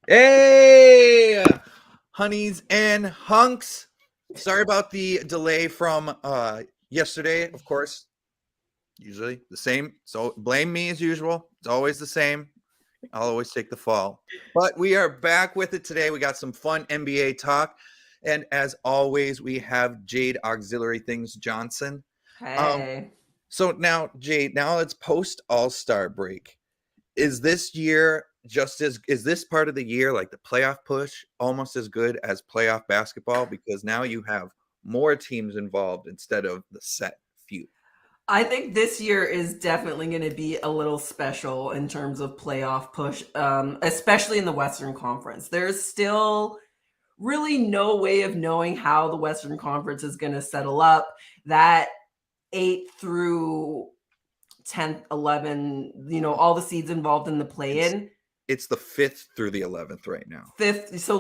Hey, honeys and hunks. Sorry about the delay from yesterday. Of course, usually the same. So blame me as usual. It's always the same. I'll always take the fall. But we are back with it today. We got some fun NBA talk. And as always, we have Jade Auxiliary Things Johnson. Hey. So now, Jade, now it's post All-Star break. Is this year is this part of the year like the playoff push almost as good as playoff basketball because now you have more teams involved instead of the set few? I think this year is definitely going to be a little special in terms of playoff push, especially in the Western Conference. There's still really no way of knowing how the Western Conference is going to settle up. That 8th through 10th, 11, all the seeds involved in the play-in. It's the 5th through the 11th right now. 5th. So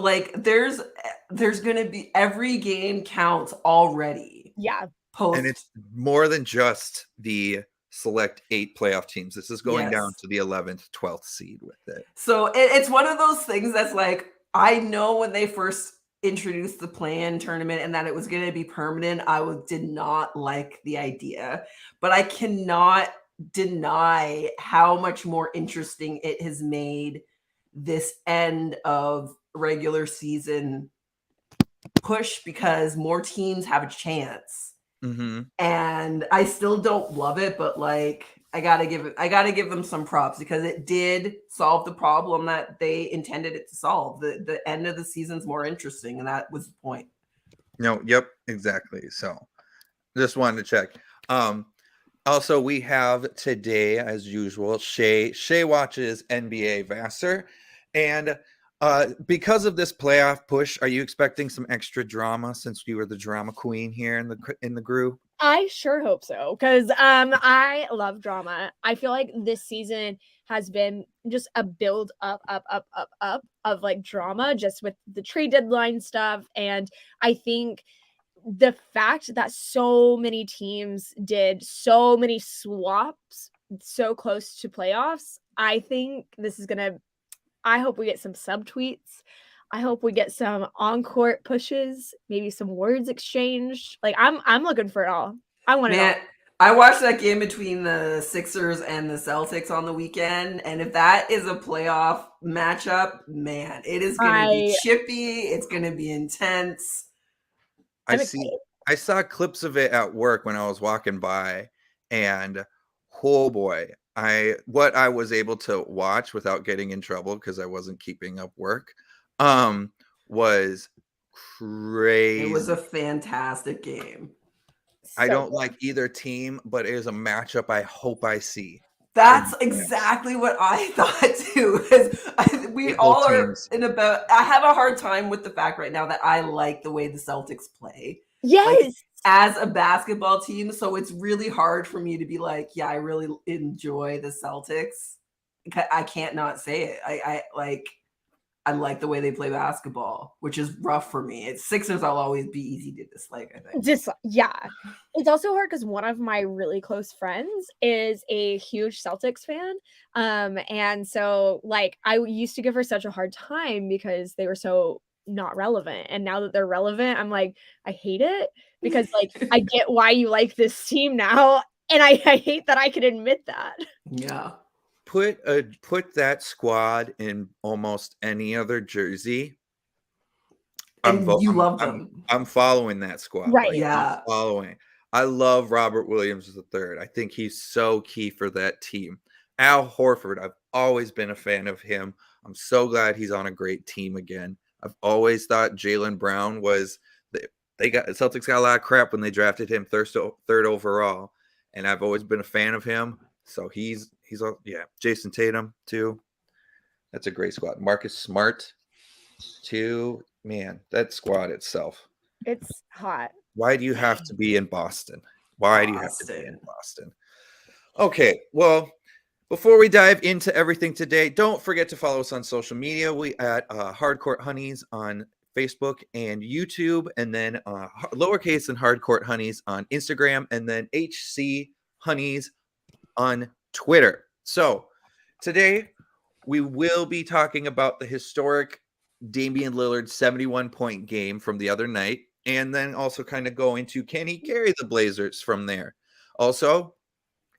there's going to be every game counts already. Yeah. And it's more than just the select 8 playoff teams. This is going down to the 11th, 12th seed with it. So it's one of those things that's like, I know when they first introduced the play-in tournament and that it was going to be permanent, did not like the idea, but I cannot deny how much more interesting it has made this end of regular season push because more teams have a chance. Mm-hmm. And I still don't love it, but like I gotta give them some props because it did solve the problem that they intended it to solve. The end of the season's more interesting, and that was the point. No, yep, exactly. So just wanted to check. Also, we have today, as usual, Shay. Shay watches NBA Vassar. And because of this playoff push, are you expecting some extra drama since you were the drama queen here in the group? I sure hope so, because I love drama. I feel like this season has been just a build up of like drama just with the trade deadline stuff. And I think the fact that so many teams did so many swaps so close to playoffs, I think this is I hope we get some subtweets. I hope we get some on-court pushes, maybe some words exchanged. Like I'm looking for it all. I want it all. I watched that game between the Sixers and the Celtics on the weekend, and if that is a playoff matchup, man, it is going to be chippy. It's going to be intense. I saw clips of it at work when I was walking by, and oh boy, what I was able to watch without getting in trouble because I wasn't keeping up work was crazy. It was a fantastic game. I don't like either team, but it is a matchup I hope I see. That's exactly what I thought too. We all are I have a hard time with the fact right now that I like the way the Celtics play. Yes. Like, as a basketball team, so it's really hard for me to be like, yeah, I really enjoy the Celtics. I can't not say it. I like the way they play basketball, which is rough for me. It's Sixers, I'll always be easy to dislike, I think. It's also hard because one of my really close friends is a huge Celtics fan. And so like I used to give her such a hard time because they were so not relevant. And now that they're relevant, I'm like, I hate it because like I get why you like this team now. And I hate that I can admit that. Yeah. Put that squad in almost any other jersey. You love them. I'm following that squad. Right. Like, yeah. I'm following. I love Robert Williams III. I think he's so key for that team. Al Horford, I've always been a fan of him. I'm so glad he's on a great team again. I've always thought Jaylen Brown was Celtics got a lot of crap when they drafted him third overall, and I've always been a fan of him. So he's Jason Tatum too. That's a great squad. Marcus Smart too. Man, that squad itself. It's hot. Why do you have to be in Boston? Why do you have to be in Boston? Okay, well, before we dive into everything today, don't forget to follow us on social media. We at Hardcourt Honeys on Facebook and YouTube, and then lowercase and Hardcourt Honeys on Instagram, and then HC Honeys on Twitter. So today we will be talking about the historic Damian Lillard 71-point game from the other night, and then also kind of go into can he carry the Blazers from there. Also,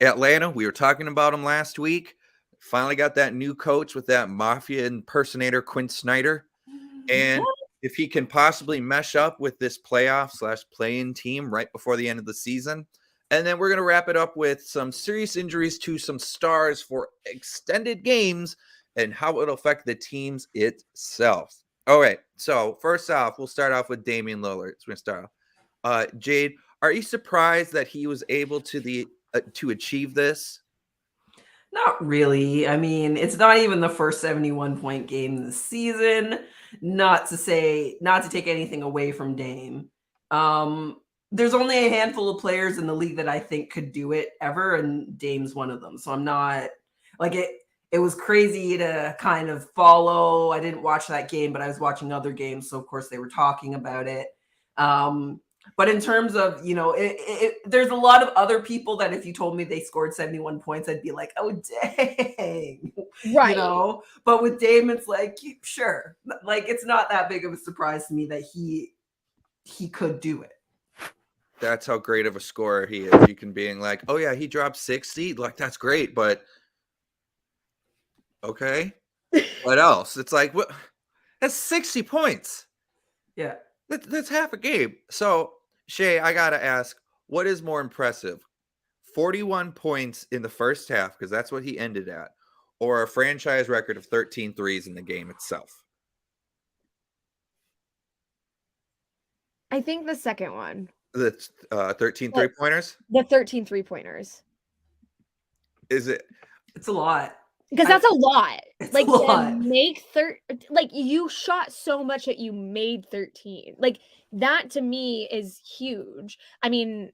Atlanta, we were talking about him last week. Finally got that new coach with that mafia impersonator, Quinn Snyder. And if he can possibly mesh up with this playoff/play-in team right before the end of the season. And then we're going to wrap it up with some serious injuries to some stars for extended games and how it'll affect the teams itself. All right. So first off, we'll start off with Damian Lillard. So we're going to start off. Jade, are you surprised that he was able to achieve this? Not really. I mean, it's not even the first 71-point game in the season. Not to take anything away from Dame. There's only a handful of players in the league that I think could do it ever, and Dame's one of them. So I'm not like it. It was crazy to kind of follow. I didn't watch that game, but I was watching other games, so of course they were talking about it. But in terms of, there's a lot of other people that if you told me they scored 71 points, I'd be like, oh, dang. Right. But with Dame, it's like, sure. Like, it's not that big of a surprise to me that he could do it. That's how great of a scorer he is. You can be like, oh, yeah, he dropped 60. Like, that's great. But, okay. What else? It's like, what? That's 60 points. Yeah. That's half a game. So, Shay, I got to ask, what is more impressive? 41 points in the first half, because that's what he ended at, or a franchise record of 13 threes in the game itself? I think the second one. The 13 three-pointers? The 13 three-pointers. Is it? It's a lot. Because that's a lot. Like, a lot. You shot so much that you made 13. Like, that to me is huge. I mean,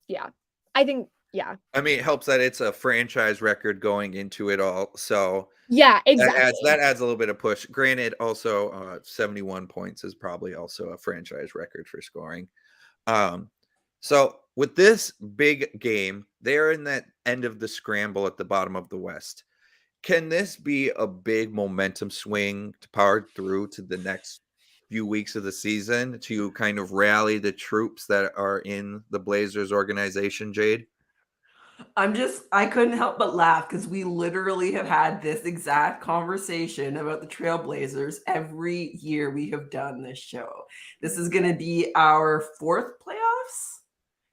yeah. I think, yeah. I mean, it helps that it's a franchise record going into it all. So, yeah, exactly. That adds a little bit of push. Granted, also 71 points is probably also a franchise record for scoring. So with this big game, they're in that end of the scramble at the bottom of the West. Can this be a big momentum swing to power through to the next few weeks of the season to kind of rally the troops that are in the Blazers organization, Jade? I couldn't help but laugh because we literally have had this exact conversation about the Trailblazers every year we have done this show. This is going to be our fourth playoffs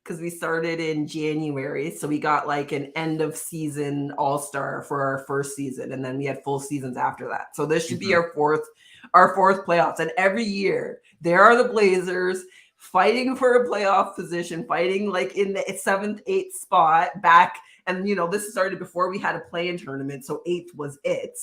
because we started in January. So we got like an end of season all-star for our first season. And then we had full seasons after that. So this should be our fourth playoffs. And every year there are the Blazers fighting for a playoff position, fighting like in the 7th, 8th spot back. And, this started before we had a play-in tournament. So 8th was it.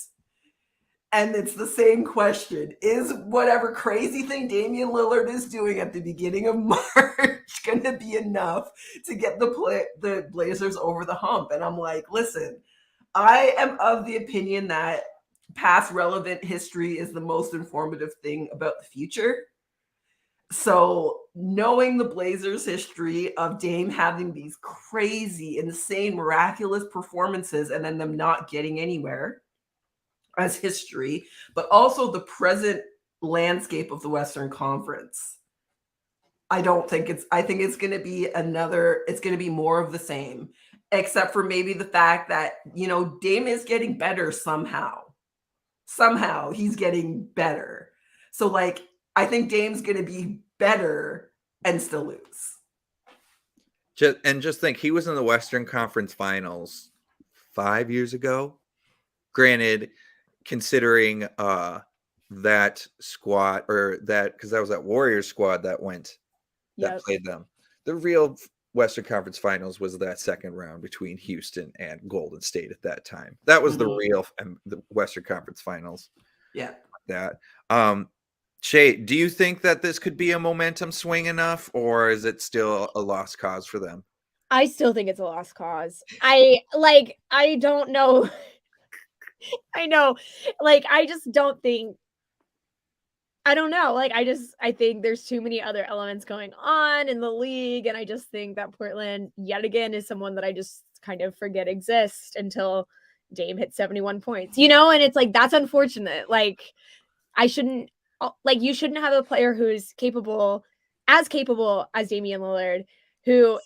And it's the same question. Is whatever crazy thing Damian Lillard is doing at the beginning of March going to be enough to get the Blazers over the hump? And I'm like, listen, I am of the opinion that past relevant history is the most informative thing about the future. So knowing the Blazers' history of Dame having these crazy, insane, miraculous performances and then them not getting anywhere as history, but also the present landscape of the Western Conference. I think it's going to be it's going to be more of the same, except for maybe the fact that, Dame is getting better somehow. Somehow he's getting better. So like, I think Dame's going to be better and still lose. Just think, he was in the Western Conference Finals 5 years ago. Granted, considering that squad because that was that Warriors squad that played them. The real Western Conference Finals was that second round between Houston and Golden State at that time. That was the real the Western Conference Finals. Yeah. That. Shay, do you think that this could be a momentum swing enough, or is it still a lost cause for them? I still think it's a lost cause. I don't know. I know. Like, I just don't think. I don't know. Like, I think there's too many other elements going on in the league. And I just think that Portland, yet again, is someone that I just kind of forget exists until Dame hit 71 points, you know, and it's like, that's unfortunate. Like, you shouldn't have a player who's as capable as Damian Lillard, who,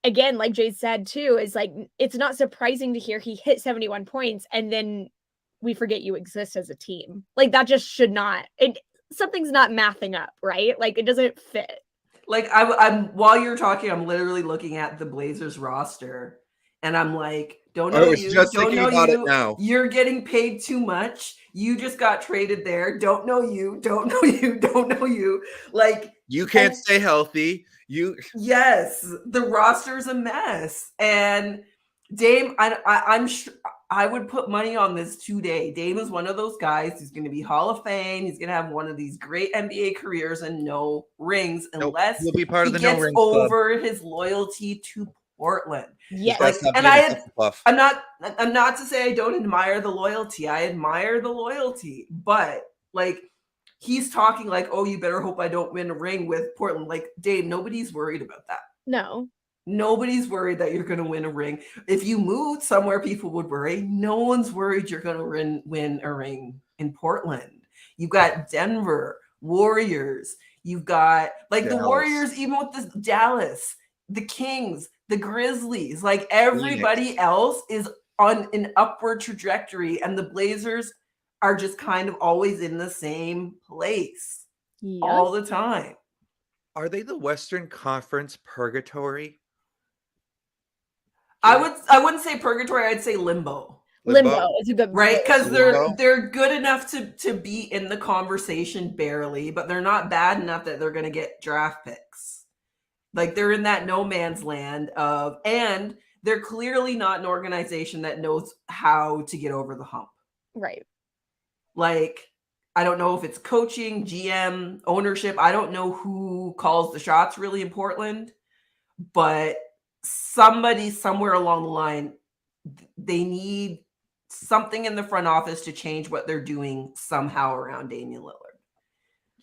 again, like Jade said too, is like, it's not surprising to hear he hit 71 points and then we forget you exist as a team. Like, that just should not, something's not mathing up, right? Like, it doesn't fit. Like, I'm while you're talking, I'm literally looking at the Blazers roster, and I'm like, don't know you, don't know you. Now. You're getting paid too much. You just got traded there. Don't know you, don't know you, don't know you. Like, you can't stay healthy. Yes, the roster's a mess. And Dame, I'm sure I would put money on this today. Dame is one of those guys who's going to be Hall of Fame. He's going to have one of these great NBA careers and no rings, unless he'll be part of the gets no rings over club. His loyalty to Portland. Yes, and I'm not to say I don't admire the loyalty. I admire the loyalty, but like, he's talking like, oh, you better hope I don't win a ring with Portland. Like, Dave, nobody's worried about that. No. Nobody's worried that you're going to win a ring. If you moved somewhere, people would worry. No one's worried you're going to win a ring in Portland. You've got Denver, Warriors. You've got like Dallas. The Warriors, even with the Dallas, the Kings, the Grizzlies, like everybody else is on an upward trajectory, and the Blazers are just kind of always in the same place all the time. Are they the Western Conference purgatory? I wouldn't say purgatory. I'd say limbo. Limbo is a good right, because they're good enough to be in the conversation barely, but they're not bad enough that they're going to get draft picks. Like, they're in that no man's land and they're clearly not an organization that knows how to get over the hump. Right. Like, I don't know if it's coaching, GM, ownership. I don't know who calls the shots really in Portland, but somebody somewhere along the line, they need something in the front office to change what they're doing somehow around Damian Lillard.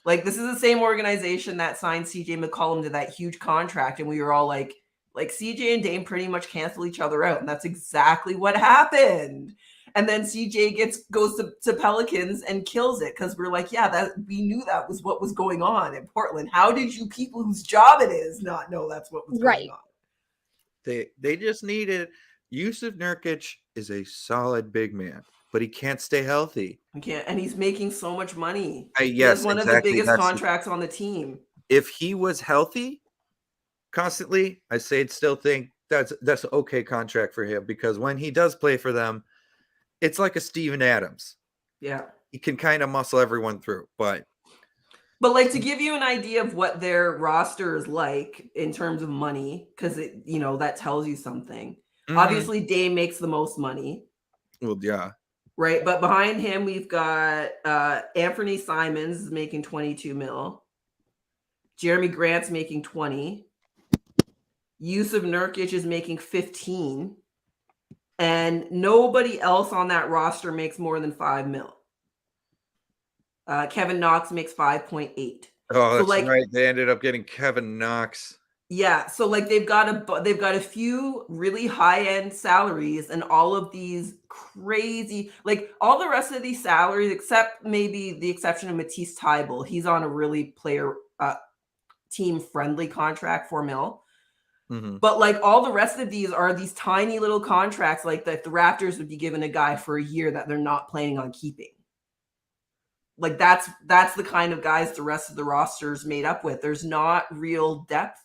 Like, this is the same organization that signed CJ McCollum to that huge contract, and we were all like CJ and Dame pretty much cancel each other out, and that's exactly what happened. And then CJ goes to Pelicans and kills it, because we're like, yeah, that we knew that was what was going on in Portland. How did you people whose job it is not know that's what was going on? They just needed. Yusuf Nurkic is a solid big man, but he can't stay healthy. He can't, and he's making so much money. Yes, one of the biggest contracts on the team. If he was healthy constantly, I say I'd still think that's an okay contract for him, because when he does play for them, it's like a Steven Adams. Yeah, he can kind of muscle everyone through, but like, to give you an idea of what their roster is like in terms of money, because it, that tells you something. Mm-hmm. Obviously, Dame makes the most money. Well, yeah. Right, but behind him, we've got Anthony Simons is making 22 mil. Jeremy Grant's making 20. Yusuf Nurkic is making 15. And nobody else on that roster makes more than 5 mil. Kevin Knox makes 5.8. Oh, that's right. They ended up getting Kevin Knox. Yeah, so like they've got a few really high-end salaries, and all of these crazy, like all the rest of these salaries, except maybe the exception of Matisse Thybulle, he's on a really player team-friendly contract, $4 million. Mm-hmm. But like all the rest of these are these tiny little contracts, like that the Raptors would be giving a guy for a year that they're not planning on keeping. Like that's the kind of guys the rest of the roster is made up with. There's not real depth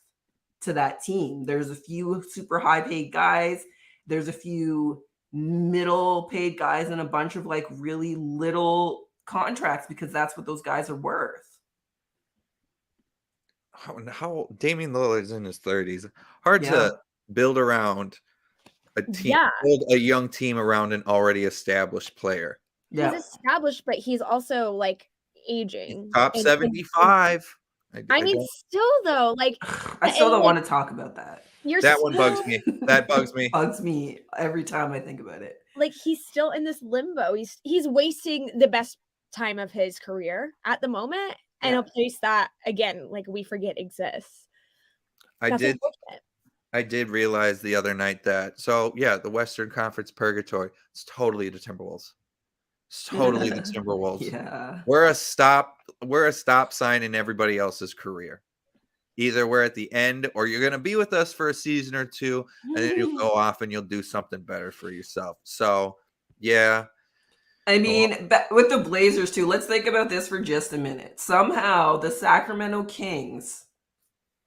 to that team. There's a few super high paid guys. There's a few middle paid guys and a bunch of like really little contracts, because that's what those guys are worth. How Damian Lillard's in his 30s. Hard to build around a team, build a young team around an already established player. He's established, but he's also like aging. He's top 75. I mean, still though, like I still don't want to talk about that. One bugs me. That bugs me. Bugs me every time I think about it. Like, he's still in this limbo. He's wasting the best time of his career at the moment, and a place that, again, like we forget exists. I I did realize the other night that the Western Conference purgatory. It's totally the Timberwolves. It's totally the Timberwolves. Yeah. We're a stop sign in everybody else's career. Either we're at the end or you're going to be with us for a season or two and then you'll go off and you'll do something better for yourself. So, yeah. I mean, with the Blazers too, let's think about this for just a minute. Somehow the Sacramento Kings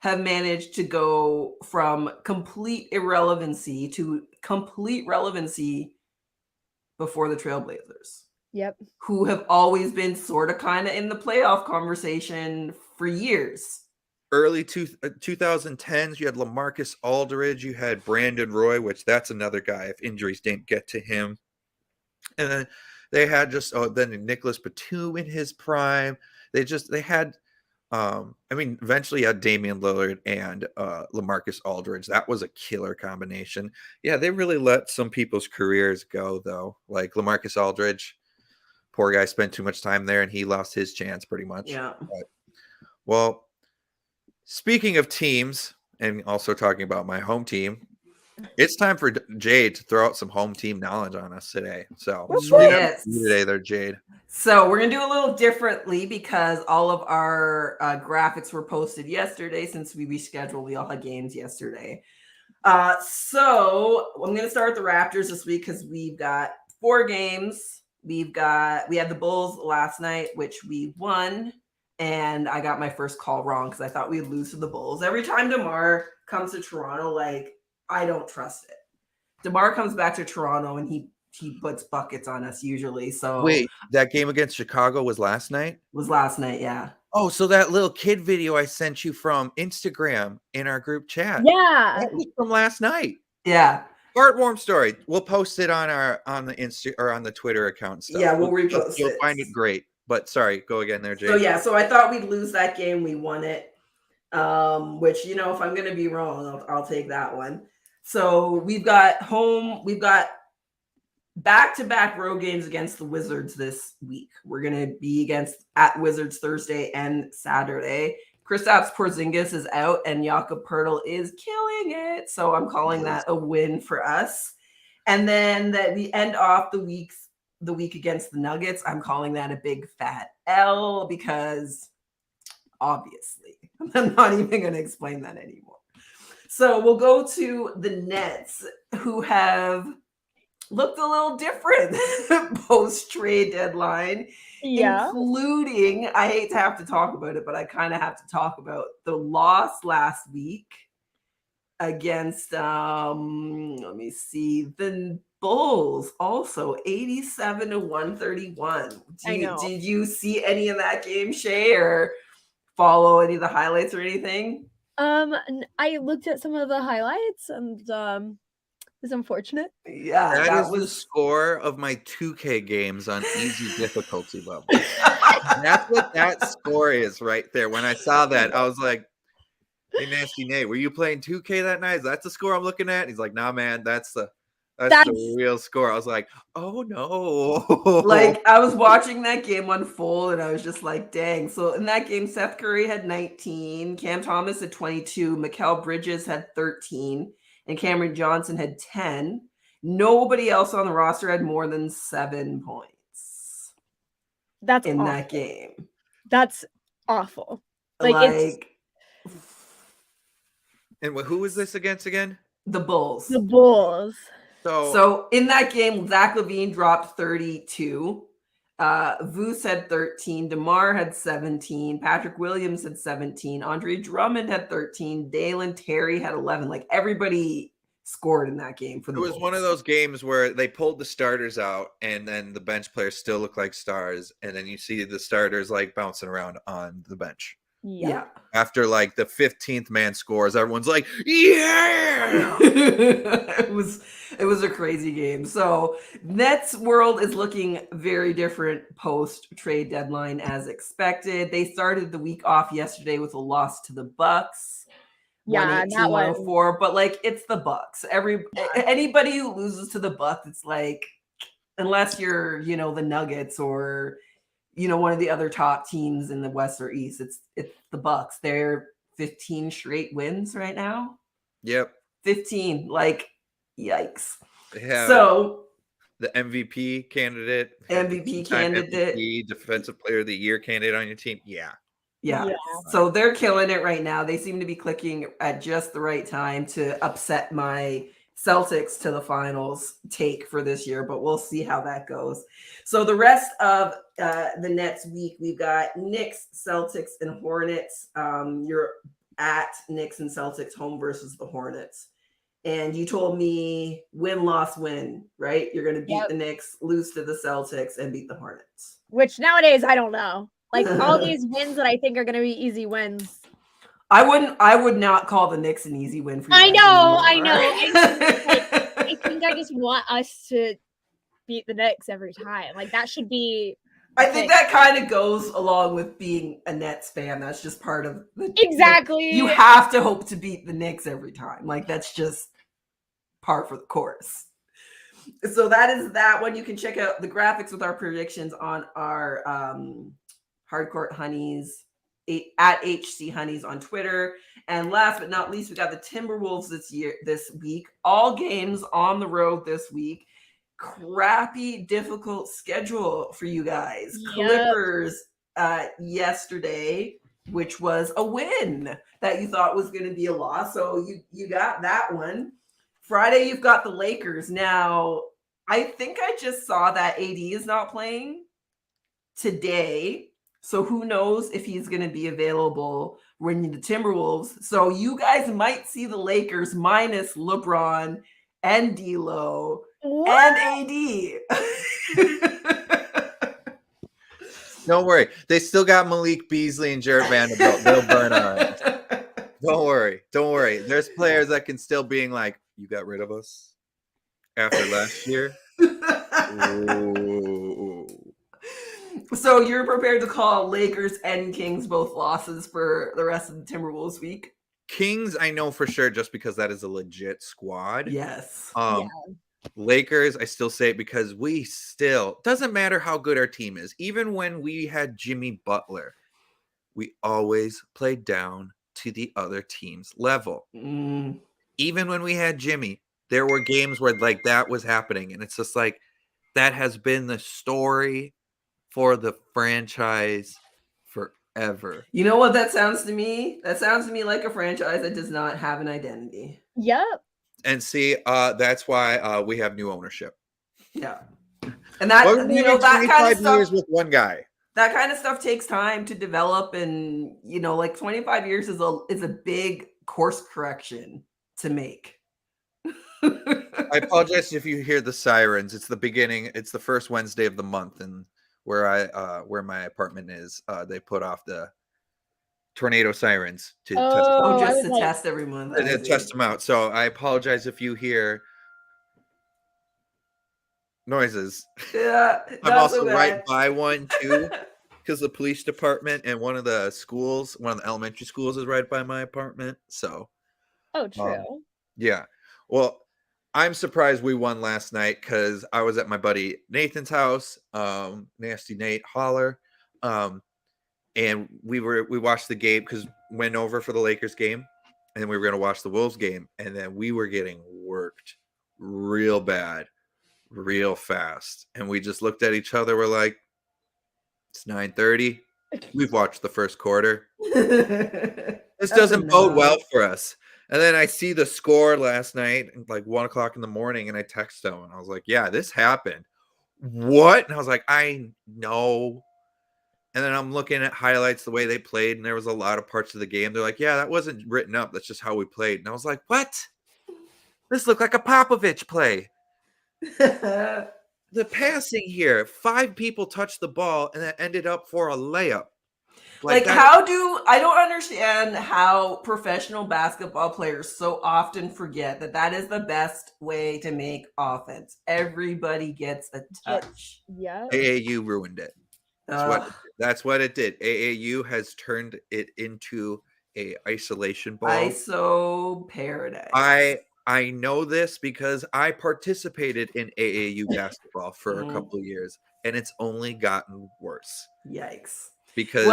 have managed to go from complete irrelevancy to complete relevancy before the Trailblazers. Yep. Who have always been sort of kind of in the playoff conversation for years. Early 2010s, you had LaMarcus Aldridge, you had Brandon Roy, which that's another guy if injuries didn't get to him. And then they had then Nicholas Batum in his prime. They had eventually you had Damian Lillard and LaMarcus Aldridge. That was a killer combination. Yeah, they really let some people's careers go though. Like LaMarcus Aldridge, poor guy spent too much time there and he lost his chance pretty much. Yeah. Well, speaking of teams and also talking about my home team, it's time for Jade to throw out some home team knowledge on us today. So, yes. Today there, Jade. So we're going to do a little differently because all of our graphics were posted yesterday since we rescheduled. We all had games yesterday. So I'm going to start with the Raptors this week because we've got 4 games. We had the Bulls last night, which we won. And I got my first call wrong because I thought we'd lose to the Bulls. Every time DeMar comes to Toronto, I don't trust it. DeMar comes back to Toronto and he puts buckets on us usually. So wait, that game against Chicago was last night? Was last night, yeah. Oh, so that little kid video I sent you from Instagram in our group chat. Yeah. That was from last night. Yeah. Heartwarm story. We'll post it on the Insta or on the Twitter account stuff. Yeah, we'll repost it. You'll find it great. But sorry, go again there, Jay. So I thought we'd lose that game. We won it. Which, if I'm going to be wrong, I'll take that one. So we've got back-to-back road games against the Wizards this week. We're going to be at Wizards Thursday and Saturday. Kristaps Porzingis is out and Jakob Poeltl is killing it. So I'm calling that a win for us. And then we end off the week against the Nuggets. I'm calling that a big fat L because obviously I'm not even going to explain that anymore. So we'll go to the Nets, who have looked a little different post-trade deadline, including, I hate to have to talk about it, but I kind of have to talk about the loss last week against, let me see, the Bulls, also 87-131. Did you see any of that game, Shay, or follow any of the highlights or anything? I looked at some of the highlights and it's unfortunate. Yeah, that was the score of my 2K games on easy difficulty level. That's what that score is right there. When I saw that, I was like, "Hey, Nasty Nate, were you playing 2K that night? That's the score I'm looking at." And he's like, "Nah, man, that's the real score." I was like, "Oh no!" I was watching that game unfold, and I was just like, "Dang!" So in that game, Seth Curry had 19, Cam Thomas had 22, Mikal Bridges had 13, and Cameron Johnson had 10. Nobody else on the roster had more than 7 points. That's in awful. That game. That's awful. And who was this against again? The Bulls. The Bulls. So in that game, Zach LaVine dropped 32. Vooch had 13. DeMar had 17. Patrick Williams had 17. Andre Drummond had 13. Dalen Terry had 11. Everybody scored in that game for the Bulls. It was one of those games where they pulled the starters out and then the bench players still look like stars. And then you see the starters bouncing around on the bench. Yeah. After the 15th man scores, everyone's like, "Yeah!" It was a crazy game. So Nets world is looking very different post trade deadline as expected. They started the week off yesterday with a loss to the Bucks. Yeah, that 104. But it's the Bucks. Anybody who loses to the Bucks, it's unless you're the Nuggets or one of the other top teams in the West or East, it's the Bucks. They're 15 straight wins right now. Yep. 15. Like, yikes. They have So the MVP candidate, MVP two-time candidate. MVP, Defensive Player of the Year candidate on your team. Yeah. Yeah. So they're killing it right now. They seem to be clicking at just the right time to upset my Celtics to the finals take for this year, but we'll see how that goes. So the rest of the next week, we've got Knicks, Celtics, and Hornets. You're at Knicks and Celtics home versus the Hornets. And you told me win, loss, win, right? You're going to beat the Knicks, lose to the Celtics, and beat the Hornets. Which nowadays, I don't know. Like all these wins that I think are going to be easy wins. I would not call the Knicks an easy win for you. I know. I think I just want us to beat the Knicks every time. Like that should be. I think that kind of goes along with being a Nets fan. That's just part of the exactly. You have to hope to beat the Knicks every time. Like that's just par for the course. So that is that one. You can check out the graphics with our predictions on our Hardcourt Honeys at HC Honeys on Twitter. And last but not least, we got the Timberwolves this week. All games on the road this week. Crappy, difficult schedule for you guys. Yep. Clippers yesterday, which was a win that you thought was going to be a loss. So you got that one. Friday, you've got the Lakers. Now, I think I just saw that AD is not playing today. So who knows if he's going to be available when the Timberwolves. So you guys might see the Lakers minus LeBron and D'Lo and AD. Don't worry. They still got Malik Beasley and Jarrett Vanderbilt. They'll burn on it. Don't worry. There's players that can still being like, you got rid of us after last year. Ooh. So you're prepared to call Lakers and Kings both losses for the rest of the Timberwolves week? Kings, I know for sure, just because that is a legit squad. Yes. Lakers, I still say it because we still, doesn't matter how good our team is. Even when we had Jimmy Butler, we always played down to the other team's level. Even when we had Jimmy, there were games where like that was happening. And it's just like, that has been the story for the franchise forever. You know what that sounds to me? That sounds to me like a franchise that does not have an identity. Yep. And see, that's why we have new ownership. Yeah. And that, that kind of stuff, years with one guy. That kind of stuff takes time to develop. And, like 25 years is a big course correction to make. I apologize if you hear the sirens. It's the beginning. It's the first Wednesday of the month. And where my apartment is, they put off the tornado sirens to test every month. And test them out. So I apologize if you hear noises. Yeah, I'm also right by one too, because the police department and one of the elementary schools is right by my apartment. So, true. Yeah. Well, I'm surprised we won last night because I was at my buddy Nathan's house, Nasty Nate Holler, and we watched the game because went over for the Lakers game, and then we were going to watch the Wolves game, and then we were getting worked real bad, real fast, and we just looked at each other. We're like, it's 9:30. We've watched the first quarter. This doesn't bode well for us. And then I see the score last night, like 1:00 in the morning, and I text him, and I was like, "Yeah, this happened." What? And I was like, "I know." And then I'm looking at highlights, the way they played, and there was a lot of parts of the game. They're like, "Yeah, that wasn't written up. That's just how we played." And I was like, "What? This looked like a Popovich play." The passing here, 5 people touched the ball, and that ended up for a layup. I don't understand how professional basketball players so often forget that is the best way to make offense. Everybody gets a touch. Yeah. AAU ruined it. That's what it did. AAU has turned it into a isolation ball. ISO paradise. I know this because I participated in AAU basketball for a couple of years, and it's only gotten worse. Yikes. Because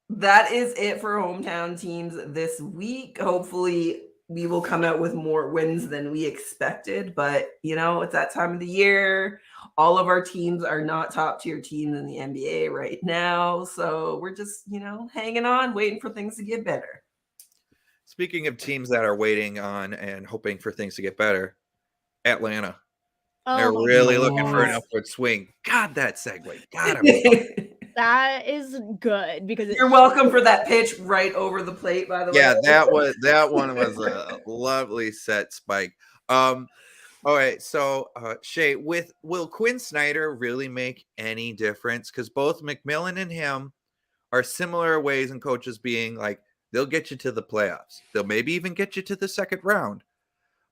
that is it for hometown teams this week. Hopefully we will come out with more wins than we expected. But, it's that time of the year. All of our teams are not top tier teams in the NBA right now. So we're just, hanging on, waiting for things to get better. Speaking of teams that are waiting on and hoping for things to get better, Atlanta. They're really looking for an upward swing. God, that segue. God, that is good because you're welcome for that pitch right over the plate, by the way. Yeah, that one was a lovely set spike. All right, so Shay, will Quinn Snyder really make any difference? Because both McMillan and him are similar ways in coaches being like, they'll get you to the playoffs. They'll maybe even get you to the second round,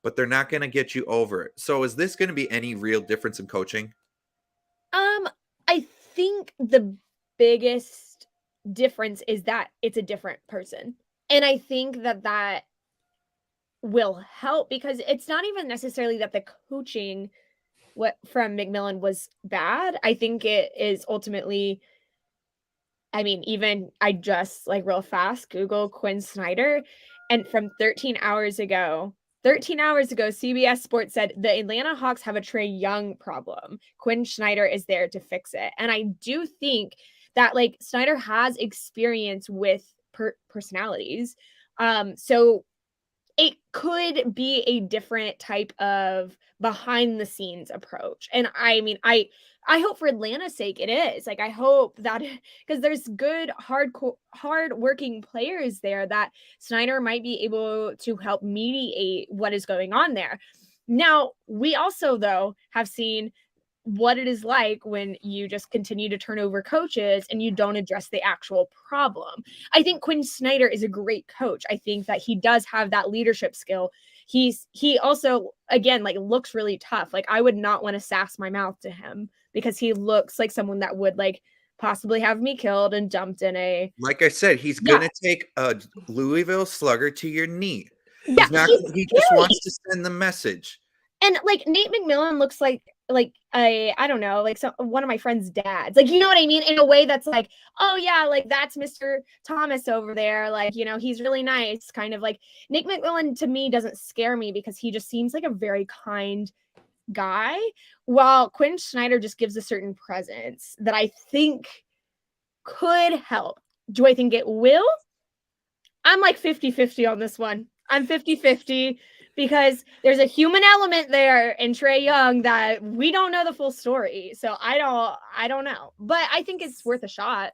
but they're not going to get you over it. So is this going to be any real difference in coaching? I think the biggest difference is that it's a different person. And I think that will help because it's not even necessarily that the coaching from McMillan was bad. I think it is ultimately, even I just real fast Google Quinn Snyder, and from 13 hours ago, CBS Sports said the Atlanta Hawks have a Trae Young problem. Quinn Snyder is there to fix it. And I do think that Snyder has experience with personalities. So it could be a different type of behind the scenes approach. And I hope for Atlanta's sake it is. I hope that because there's good, hard working players there that Snyder might be able to help mediate what is going on there. Now, we also, though, have seen what it is like when you just continue to turn over coaches and you don't address the actual problem. I think Quinn Snyder is a great coach. I think that he does have that leadership skill. He also, again, looks really tough. I would not want to sass my mouth to him because he looks like someone that would possibly have me killed and dumped in a. Like I said, he's gonna take a Louisville Slugger to your knee. Yeah, he just wants to send the message. And Nate McMillan looks like I don't know, one of my friend's dads. You know what I mean? In a way that's oh yeah, that's Mr. Thomas over there. He's really nice. Kind of Nate McMillan to me doesn't scare me because he just seems like a very kind guy. While Quinn Snyder just gives a certain presence that I think could help. Do I think it will? I'm 50-50 on this one. I'm 50-50. Because there's a human element there in Trae Young that we don't know the full story. So I don't know. But I think it's worth a shot.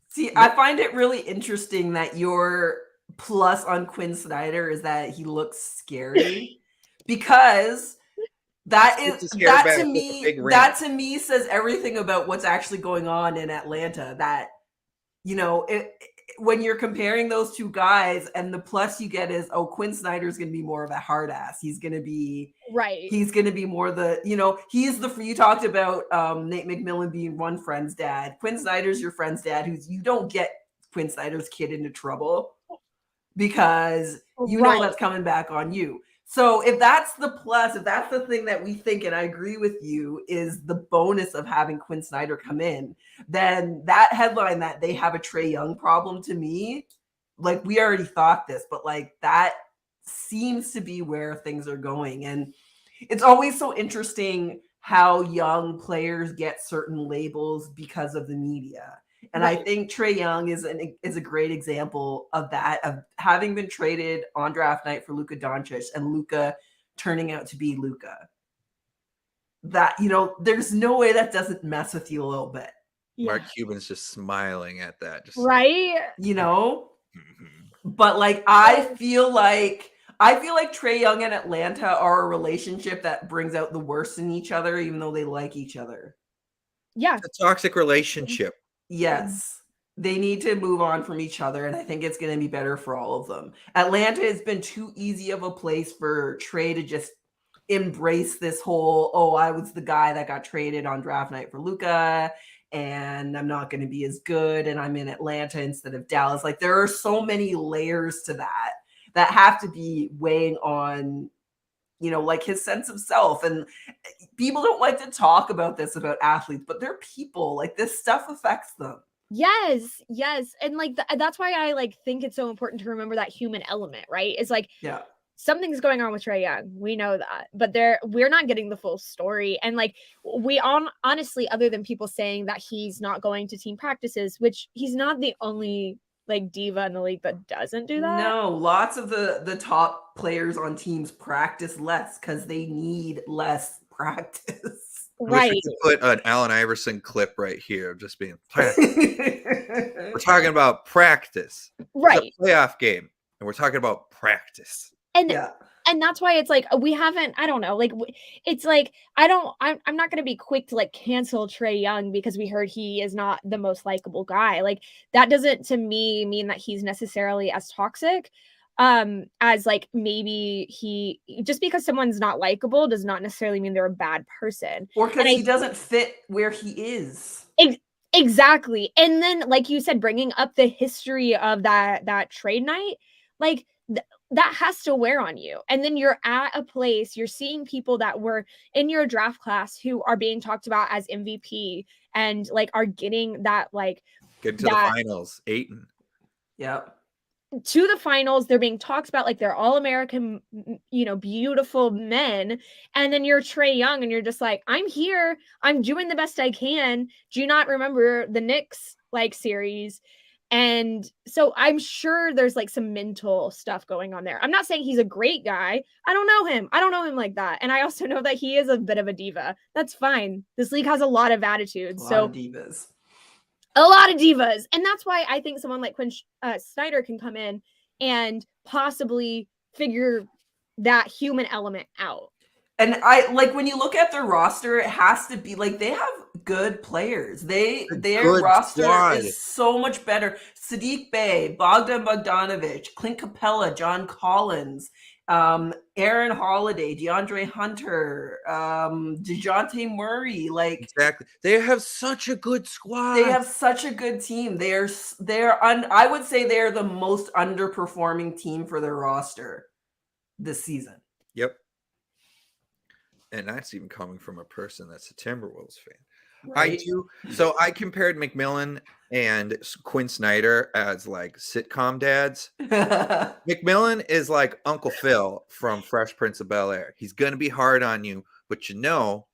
See, I find it really interesting that your plus on Quinn Snyder is that he looks scary. Because that to me says everything about what's actually going on in Atlanta. That, when you're comparing those two guys and the plus you get is, Quinn Snyder's going to be more of a hard ass. He's going to be right. He's going to be more you talked about Nate McMillan being one friend's dad. Quinn Snyder's your friend's dad you don't get Quinn Snyder's kid into trouble because know that's coming back on you. So if that's the plus, if that's the thing that we think, and I agree with you, is the bonus of having Quinn Snyder come in, then that headline that they have a Trae Young problem, to me, we already thought this, but that seems to be where things are going. And it's always so interesting how young players get certain labels because of the media. And I think Trae Young is a great example of that, of having been traded on draft night for Luka Doncic and Luka turning out to be Luka. That, there's no way that doesn't mess with you a little bit. Yeah. Mark Cuban's just smiling at that. Right? But I feel like Trae Young and Atlanta are a relationship that brings out the worst in each other, even though they like each other. Yeah. It's a toxic relationship. Yes, they need to move on from each other, and I think it's going to be better for all of them. Atlanta has been too easy of a place for Trae to just embrace this whole, I was the guy that got traded on draft night for Luka, and I'm not going to be as good, and I'm in Atlanta instead of Dallas. There are so many layers to that have to be weighing on, his sense of self. And people don't like to talk about this about athletes, but they're people. This stuff affects them. Yes. And that's why I think it's so important to remember that human element, right? It's something's going on with Trae Young. We know that, but we're not getting the full story. And like honestly, other than people saying that he's not going to team practices, which he's not the only like diva in the league that doesn't do that. No, lots of the top players on teams practice less because they need less practice. Right. We could put an Allen Iverson clip right here, just being practice. We're talking about practice, right? It's a playoff game, and we're talking about practice. And yeah. And that's why it's like we haven't, I don't know, like it's like I'm not going to be quick to like cancel Trae Young because we heard he is not the most likable guy. Like that doesn't to me mean that he's necessarily as toxic as like maybe he, just because someone's not likable does not necessarily mean they're a bad person. Or because he doesn't fit where he is. Exactly. And then like you said, bringing up the history of that trade night, like that has to wear on you. And then you're at a place, you're seeing people that were in your draft class who are being talked about as MVP and like are getting that like get to the finals, Ayton. Yep. To the finals, they're being talked about like they're all American, you know, beautiful men. And then you're Trae Young and you're just like, I'm here, I'm doing the best I can. Do you not remember the Knicks like series? And so I'm sure there's like some mental stuff going on there. I'm not saying he's a great guy. I don't know him. I don't know him like that. And I also know that he is a bit of a diva. That's fine. This league has a lot of attitudes. A lot of divas. A lot of divas. And that's why I think someone like Quinn Snyder can come in and possibly figure that human element out. And I like when you look at their roster, it has to be like they have good players. Their roster is so much better. Sadiq Bey, Bogdan Bogdanovic, Clint Capella, John Collins, Aaron Holiday, DeAndre Hunter, DeJounte Murray. Like exactly, they have such a good squad. They have such a good team. I would say they're the most underperforming team for their roster this season. Yep. And that's even coming from a person that's a Timberwolves fan. Right. I do. So I compared McMillan and Quinn Snyder as like sitcom dads. McMillan is like Uncle Phil from Fresh Prince of Bel-Air. He's going to be hard on you, but you know,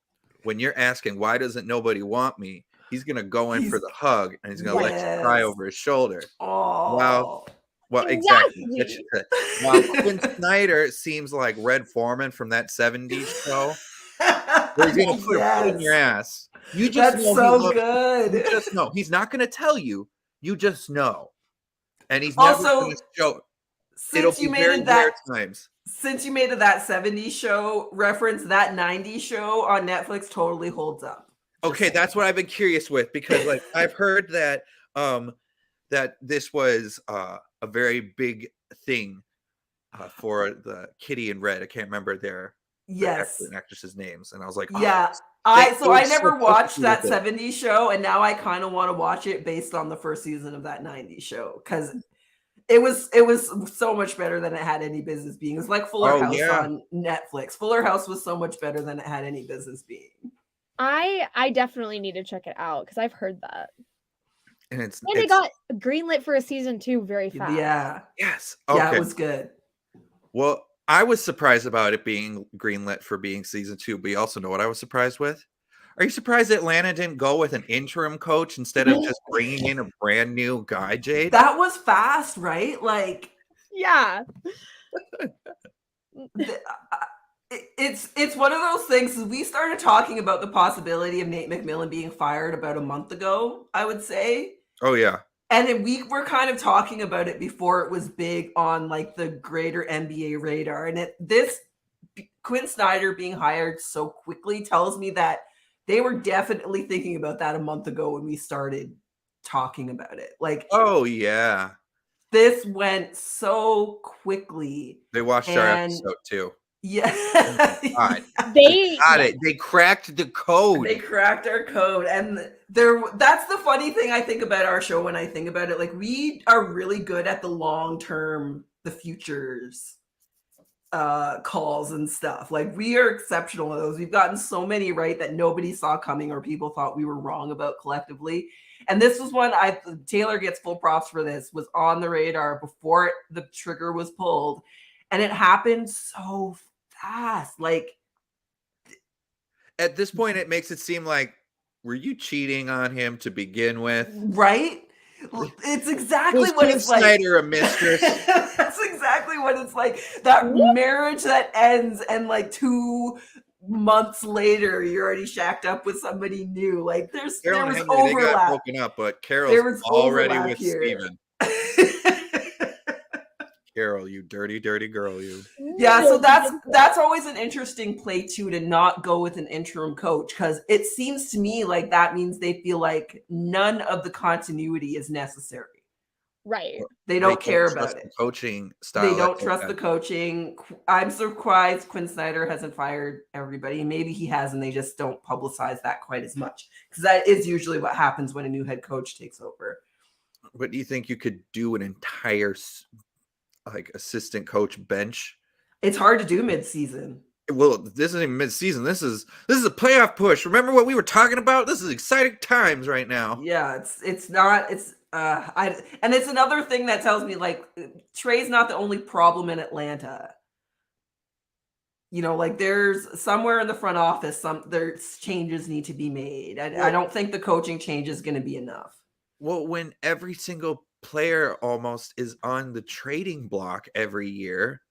when you're asking, why doesn't nobody want me? He's going to go in for the hug and he's going to let you cry over his shoulder. Oh. Well, exactly. While Quinn Snyder seems like Red Foreman from that 70s show. Where he's going to put a foot in your ass. You just That's so good. You just know. He's not going to tell you. You just know. And he's never going to show. It'll be very rare times. Since you made it that 70s show reference, that 90s show on Netflix totally holds up. Okay, that's what I've been curious with because like I've heard that that this was a very big thing for the Kitty in Red. I can't remember their actor and actresses' names, and I was like, yeah. I never watched that 70s show, and now I kind of want to watch it based on the first season of that 90s show because it was so much better than it had any business being. It's like Fuller House on Netflix. Fuller House was so much better than it had any business being. I definitely need to check it out because I've heard that. And they got greenlit for a season 2 very fast. Yeah. Yes. Okay. Yeah, it was good. Well, I was surprised about it being greenlit for being season 2, but you also know what I was surprised with? Are you surprised Atlanta didn't go with an interim coach instead of just bringing in a brand new guy, Jade? That was fast, right? Like, yeah. It's one of those things. We started talking about the possibility of Nate McMillan being fired about a month ago, I would say. Oh, yeah. And then we were kind of talking about it before it was big on like the greater NBA radar. And this Quinn Snyder being hired so quickly tells me that they were definitely thinking about that a month ago when we started talking about it. Like, oh yeah, this went so quickly. They watched our episode too. Yeah. They got it. They cracked the code. They cracked our code. And that's the funny thing I think about our show when I think about it. Like, we are really good at the long term, the futures calls and stuff. Like, we are exceptional at those. We've gotten so many right that nobody saw coming or people thought we were wrong about collectively. And this was one Taylor gets full props for this, was on the radar before the trigger was pulled. And it happened so fast. Like, At this point, it makes it seem like, were you cheating on him to begin with? right? It's exactly Was what Quinn it's like. Snyder a mistress? That's exactly what it's like. That marriage that ends and like 2 months later, you're already shacked up with somebody new. Like there Carol was and Henry, they got overlap. broken up, but Carol's There was already overlap with here. Steven. Carol, you dirty, dirty girl, you. Yeah, so that's always an interesting play too, to not go with an interim coach, because it seems to me like that means they feel like none of the continuity is necessary. Right. They don't care about it. Coaching style. They don't trust the coaching. I'm surprised Quinn Snyder hasn't fired everybody. Maybe he has, and they just don't publicize that quite as much, because that is usually what happens when a new head coach takes over. But do you think you could do an entire like assistant coach bench? It's hard to do mid-season. Well, this isn't even mid-season. This is a playoff push. Remember what we were talking about? This is exciting times right now. Yeah, it's not. And it's another thing that tells me like Trey's not the only problem in Atlanta. You know, like there's somewhere in the front office, there's changes need to be made. I don't think the coaching change is going to be enough. Well, when every single player almost is on the trading block every year.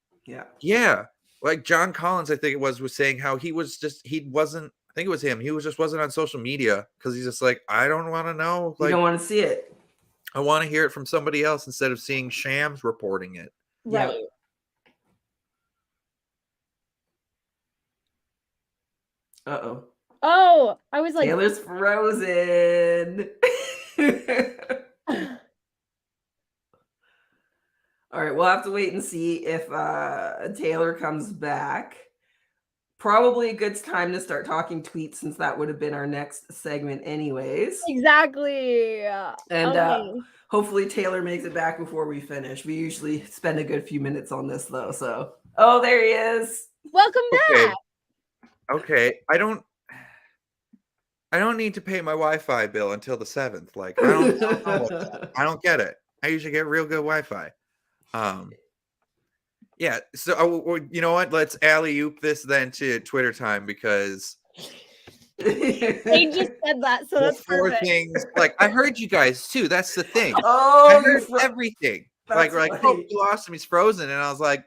Yeah. Like John Collins, I think it was saying how he wasn't, I think it was him. He wasn't on social media because he's just like, I don't want to know. Like, you don't want to see it. I want to hear it from somebody else instead of seeing Shams reporting it. Right. Yep. Uh-oh. Oh, I was like, Taylor's frozen. All right, we'll have to wait and see if Taylor comes back. Probably a good time to start talking tweets, since that would have been our next segment anyways. exactly. And hopefully Taylor makes it back before we finish. We usually spend a good few minutes on this though. So, oh, there he is. Welcome back. Okay. I don't need to pay my Wi-Fi bill until the 7th. Like, I don't get it. I usually get real good Wi-Fi. Yeah. So you know what? Let's alley-oop this then to Twitter time, because They just said that, so that's perfect. things. Like, I heard you guys too. That's the thing. Oh, I heard everything. Like, oh, we lost him. He's frozen, and I was like,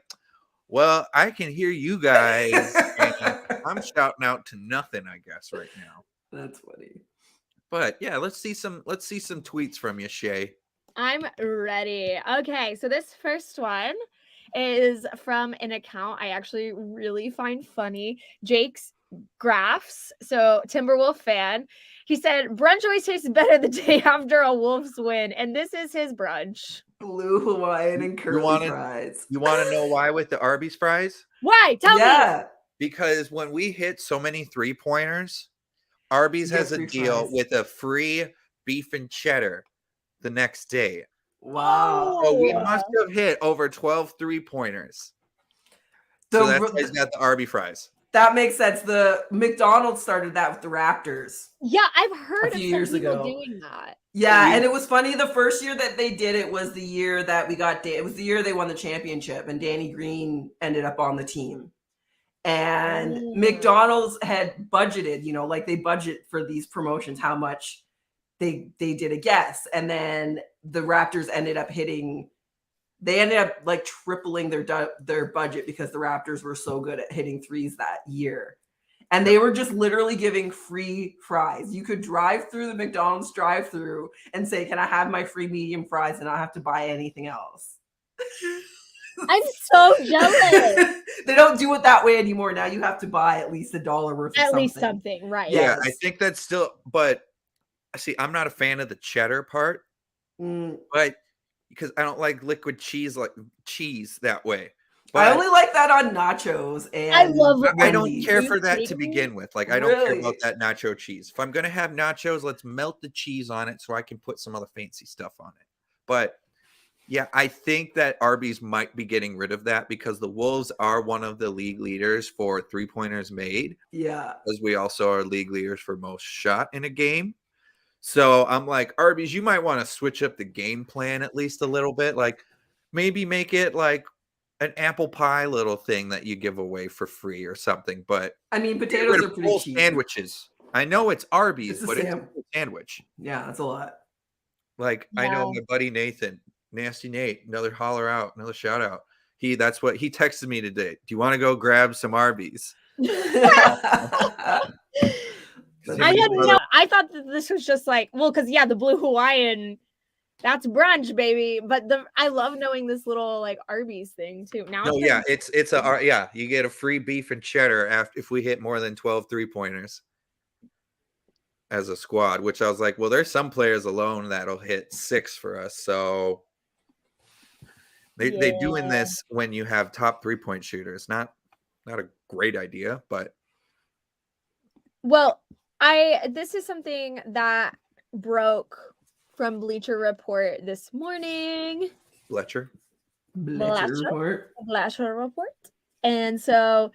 well, I can hear you guys. And I'm shouting out to nothing, I guess, right now. That's funny. But yeah, let's see some tweets from you, Shay. I'm ready. Okay, so this first one is from an account I actually really find funny, Jake's Graphs. So Timberwolf fan. He said, brunch always tastes better the day after a Wolves win, and this is his brunch. Blue Hawaiian and curly fries. You want to know why with the Arby's fries? Why? Tell me. Because when we hit so many 3-pointers, Arby's has a deal with a free beef and cheddar the next day. Wow. So we must have hit over 12 3-pointers. So that's why he's got the Arby fries. That makes sense. The McDonald's started that with the Raptors. Yeah, I've heard a few years ago doing that. Yeah, and it was funny. The first year that they did it was the year that we got. It was the year they won the championship, and Danny Green ended up on the team. And McDonald's had budgeted, you know, like they budget for these promotions, how much they did a guess, and then the Raptors ended up like tripling their budget because the Raptors were so good at hitting threes that year. And they were just literally giving free fries. You could drive through the McDonald's drive-through and say, can I have my free medium fries and not have to buy anything else? I'm so jealous. They don't do it that way anymore. Now you have to buy at least $1 worth of something. At least something, right? Yeah, yes. I think that's still, but see, I'm not a fan of the cheddar part, but because I don't like liquid cheese that way. But I only like that on nachos, and I don't care for that to begin with. Like, I don't care about that nacho cheese. If I'm gonna have nachos, let's melt the cheese on it so I can put some other fancy stuff on it. But yeah, I think that Arby's might be getting rid of that because the Wolves are one of the league leaders for 3-pointers made. Yeah, because we also are league leaders for most shot in a game. So I'm like, Arby's, you might want to switch up the game plan at least a little bit. Like, maybe make it like an apple pie little thing that you give away for free or something. But I mean, get potatoes rid are of pretty full cheap. sandwiches. I know it's Arby's, It's a but it's a Sam. full sandwich. Yeah, that's a lot. Like I know Yeah. my buddy Nathan, Nasty Nate, another holler out, another shout out. That's what he texted me today. Do you want to go grab some Arby's? That's I didn't amazing. know. I thought that this was just like, well, because the Blue Hawaiian, that's brunch, baby. But I love knowing this little like Arby's thing too. Now No, I'm yeah, you get a free beef and cheddar if we hit more than 12 3-pointers as a squad, which I was like, well, there's some players alone that'll hit 6 for us. So they doing this when you have top 3-point shooters. Not a great idea, but well, this is something that broke from Bleacher Report this morning. Fletcher. Bleacher Report. Bleacher Report. And so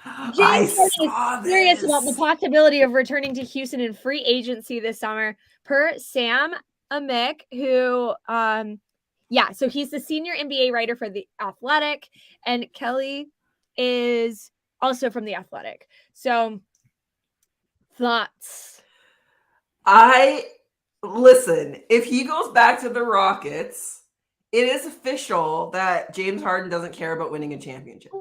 I James saw is serious this. about the possibility of returning to Houston in free agency this summer, per Sam Amick, who so he's the senior NBA writer for The Athletic, and Kelly is also from The Athletic. So thoughts? Listen, if he goes back to the Rockets, it is official that James Harden doesn't care about winning a championship.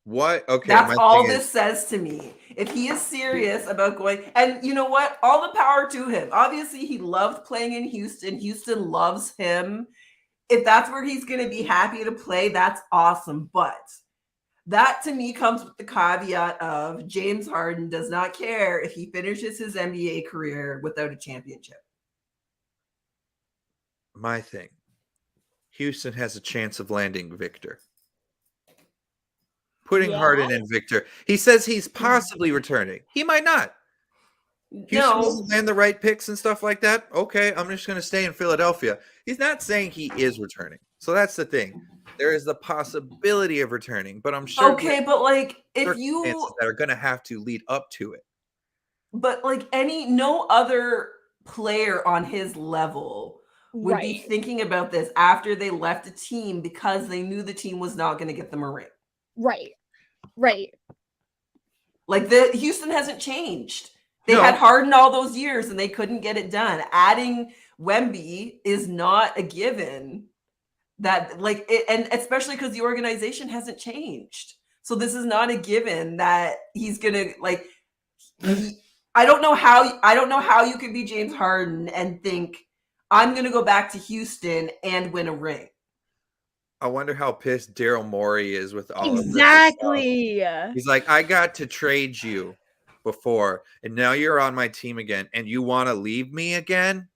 What? Okay. That's all this says to me. If he is serious about going, and you know what? All the power to him. Obviously, he loved playing in Houston. Houston loves him. If that's where he's going to be happy to play, that's awesome. But that to me comes with the caveat of James Harden does not care if he finishes his NBA career without a championship. My thing. Houston has a chance of landing Victor. Putting Harden and Victor. He says he's possibly returning. He might not. Houston doesn't land the right picks and stuff like that. Okay, I'm just going to stay in Philadelphia. He's not saying he is returning. So that's the thing. There is the possibility of returning, but I'm sure. Okay, but like if you that are going to have to lead up to it. But like no other player on his level would be thinking about this after they left a team because they knew the team was not going to get them a ring. Right. Like Houston hasn't changed. They had Harden all those years and they couldn't get it done. Adding Wemby is not a given. That and especially because the organization hasn't changed. So this is not a given that he's gonna I don't know how you could be James Harden and think I'm gonna go back to Houston and win a ring. I wonder how pissed Daryl Morey is with all of this. Exactly. He's like, I got to trade you before, and now you're on my team again, and you want to leave me again?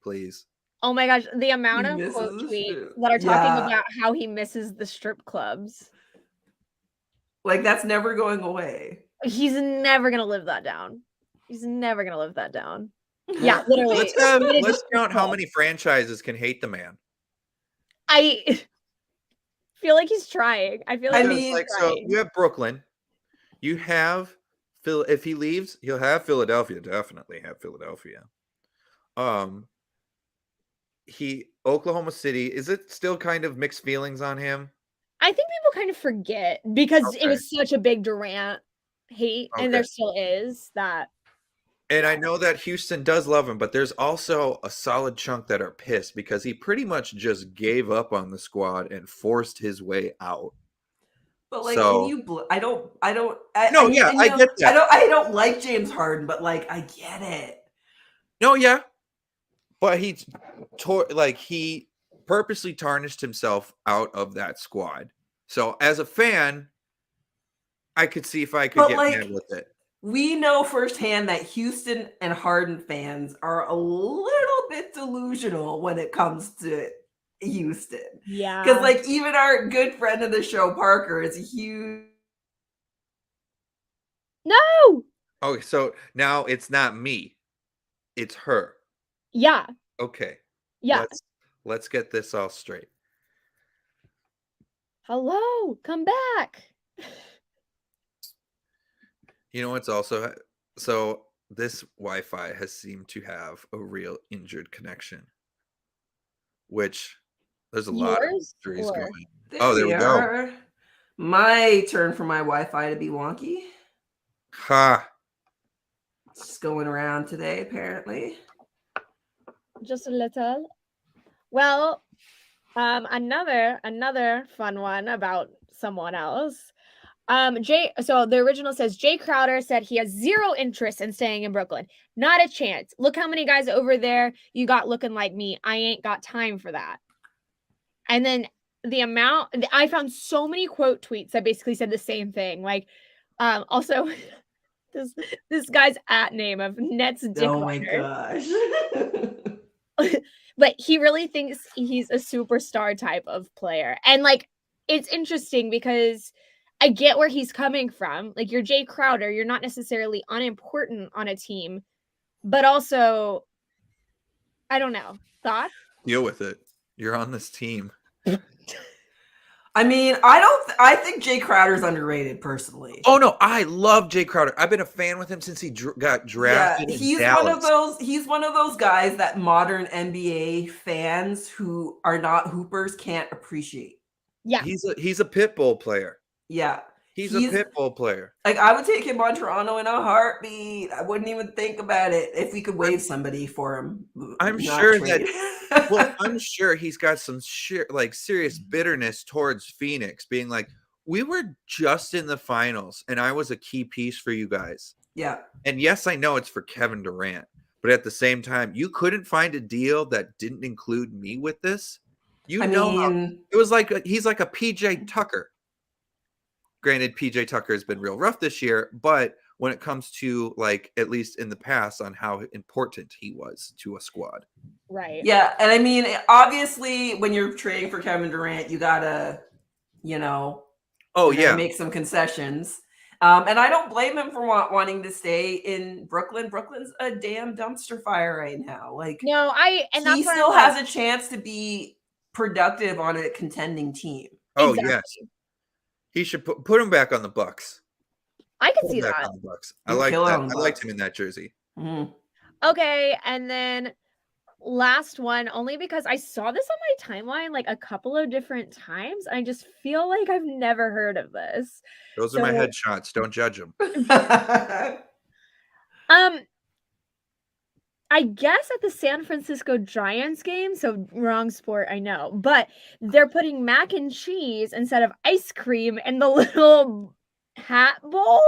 Please. Oh my gosh, the amount of quote tweets that are talking about how he misses the strip clubs. Like that's never going away. He's never gonna live that down. Yeah, literally. Let's count how many franchises can hate the man. I feel like he's trying. So you have Brooklyn. You have Phil. If he leaves, he'll have Philadelphia. Definitely have Philadelphia. Oklahoma City. Is it still kind of mixed feelings on him? I think people kind of forget because it was such a big Durant hate, and there still is that. And I know that Houston does love him, but there's also a solid chunk that are pissed because he pretty much just gave up on the squad and forced his way out. But like, I get that. I don't like James Harden, but like, I get it. No, yeah, but he purposely tarnished himself out of that squad. So as a fan, I could see if I could get mad with it. We know firsthand that Houston and Harden fans are a little bit delusional when it comes to Houston. Yeah. Because like even our good friend of the show, Parker, is a huge. No. Okay, so now it's not me. It's her. Yeah. Okay. Yeah. Let's get this all straight. Hello, come back. You know what's also so this Wi-Fi has seemed to have a real injured connection, which There's a lot of Yours mysteries or going. There we go. are. My turn for my Wi-Fi to be wonky. Ha. It's just going around today, apparently. just a little? Well, another fun one about someone else. So the original says Jay Crowder said he has zero interest in staying in Brooklyn. Not a chance. Look how many guys over there you got looking like me. I ain't got time for that. And then I found so many quote tweets that basically said the same thing. Like, also this guy's @name of Nets Dick Oh my Rider. gosh. But he really thinks he's a superstar type of player. And like, it's interesting because I get where he's coming from. Like, you're Jay Crowder, you're not necessarily unimportant on a team, but also, I don't know. Thoughts? Deal with it. You're on this team. I mean, I think Jay Crowder's underrated personally. Oh no, I love Jay Crowder. I've been a fan with him since he got drafted. Yeah, he's one of those guys that modern NBA fans who are not hoopers can't appreciate. Yeah. He's a pit bull player. Yeah. He's a pit bull player. Like, I would take him on Toronto in a heartbeat. I wouldn't even think about it if we could waive somebody for him. I'm sure he's got some serious bitterness towards Phoenix, being like, we were just in the finals and I was a key piece for you guys. Yeah. And yes, I know it's for Kevin Durant, but at the same time, you couldn't find a deal that didn't include me with this. It was like he's like a PJ Tucker. Granted, PJ Tucker has been real rough this year, but when it comes to, like, at least in the past, on how important he was to a squad. Right. Yeah. And I mean, obviously, when you're trading for Kevin Durant, you gotta, make some concessions. And I don't blame him for wanting to stay in Brooklyn. Brooklyn's a damn dumpster fire right now. Like, no, he still has a chance to be productive on a contending team. Oh, exactly. Yes. He should put him back on the Bucks. I can see that. On the Bucks. I like that. I liked him in that jersey. Mm-hmm. Okay, and then last one, only because I saw this on my timeline like a couple of different times. I just feel like I've never heard of this. Those are my headshots. Don't judge them. I guess at the San Francisco Giants game, so wrong sport, I know, but they're putting mac and cheese instead of ice cream in the little hat bowls.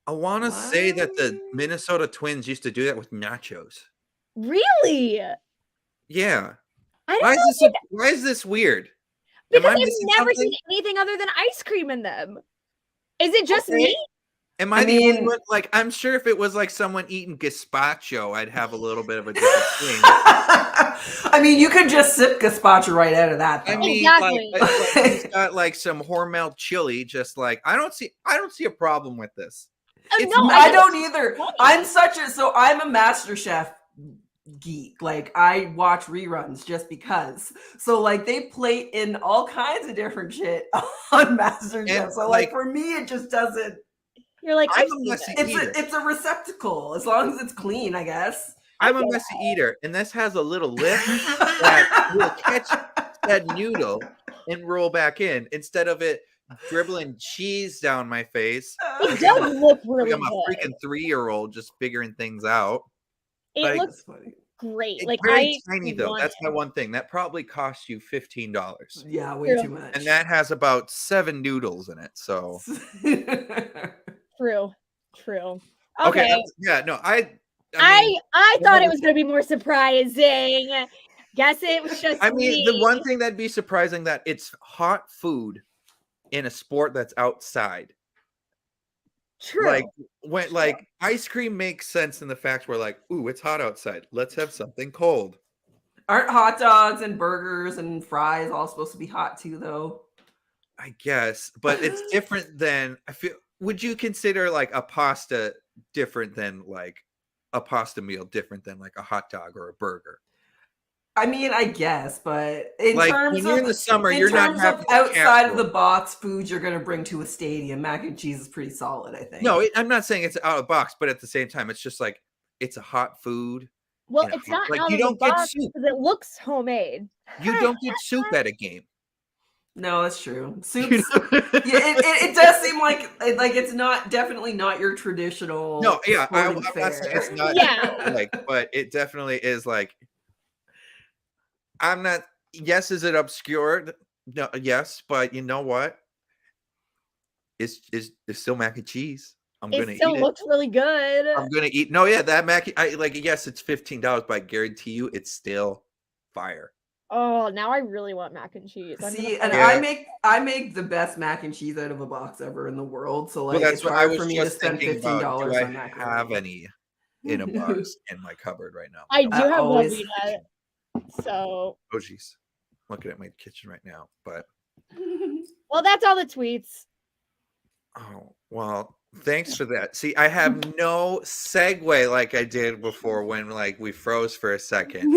I want to say that the Minnesota Twins used to do that with nachos. Really? Yeah. Why is this weird? Because I've never seen anything other than ice cream in them. Is it just me? Am I the only one? Like, I'm sure if it was like someone eating gazpacho, I'd have a little bit of a different thing. I mean, you could just sip gazpacho right out of that, though. I mean, exactly. like he's got like some Hormel chili. Just like I don't see a problem with this. No, I don't either. I'm a MasterChef geek. Like, I watch reruns just because. So like, they play in all kinds of different shit on MasterChef. So like, for me, it just doesn't. You're like, it's a receptacle as long as it's clean, I guess. I'm a messy eater, and this has a little lip that will catch that noodle and roll back in instead of it dribbling cheese down my face. It does look really I'm a freaking 3-year-old just figuring things out. It looks great. It's like very tiny though. That's my one thing. That probably costs you $15. Yeah, way too much. And that has about 7 noodles in it. So True. Okay. Yeah. No. I thought it was going to be more surprising. Guess it was just. I mean, the one thing that'd be surprising that it's hot food in a sport that's outside. True. Like ice cream makes sense in the fact where like, ooh, it's hot outside. Let's have something cold. Aren't hot dogs and burgers and fries all supposed to be hot too, though? I guess, but it's different than I feel. Would you consider like a pasta different than like a pasta meal different than like a hot dog or a burger? I mean, I guess, but in like, terms when you're of in the summer, in you're terms not of outside of the box foods you're going to bring to a stadium. Mac and cheese is pretty solid, I think. No, I'm not saying it's out of the box, but at the same time, it's just like it's a hot food. Well, in a it's heart. not Like, out you of the don't get box soup. because it looks homemade. You don't get soup at a game. No, that's true. You Soups. know? Yeah, it does seem like it's not definitely not your traditional No, yeah, I'm sporting not saying it's fare. not, Yeah. like, but it definitely is, like, I'm not, yes, is it obscured? No, yes, but you know what? It's still mac and cheese. I'm It gonna still eat it. looks really good. I'm gonna eat. No, yeah, that mac. I like. Yes, it's $15, but I guarantee you, it's still fire. Oh, now I really want mac and cheese. I'm gonna See, and pull Yeah. up. I make the best mac and cheese out of a box ever in the world. So Well, like, that's it's what I hard for was me to just spend thinking about. Do $15 I on have macaroni. any in a box in my cupboard right now? I No. do have always. Velveeta, so Oh, jeez. Looking at my kitchen right now, but well, that's all the tweets. oh well. Thanks for that. See, I have no segue like I did before when like we froze for a second.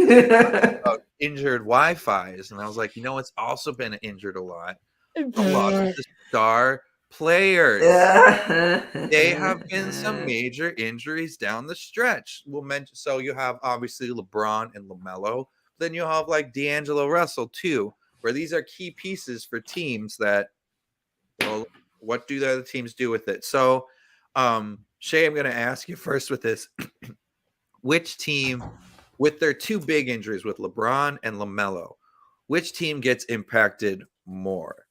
Injured Wi-Fi's, and I was like, you know, it's also been injured a lot. A lot of the star players. They have been some major injuries down the stretch. We'll mention, so you have obviously LeBron and LaMelo. Then you have like D'Angelo Russell too, where these are key pieces for teams that, well, what do the other teams do with it? So, Shay, I'm going to ask you first with this. Which team, with their two big injuries with LeBron and LaMelo, which team gets impacted more?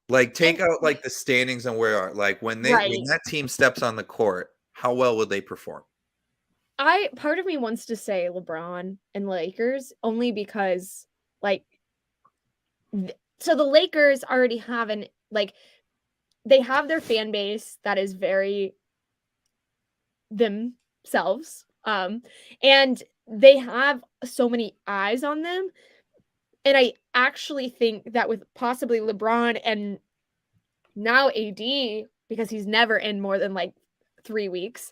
Like, take out like the standings and where are, like, when that team steps on the court, how well would they perform? Part of me wants to say LeBron and Lakers only because like so the Lakers already have they have their fan base that is very themselves. And they have so many eyes on them. And I actually think that with possibly LeBron and now AD, because he's never in more than like 3 weeks,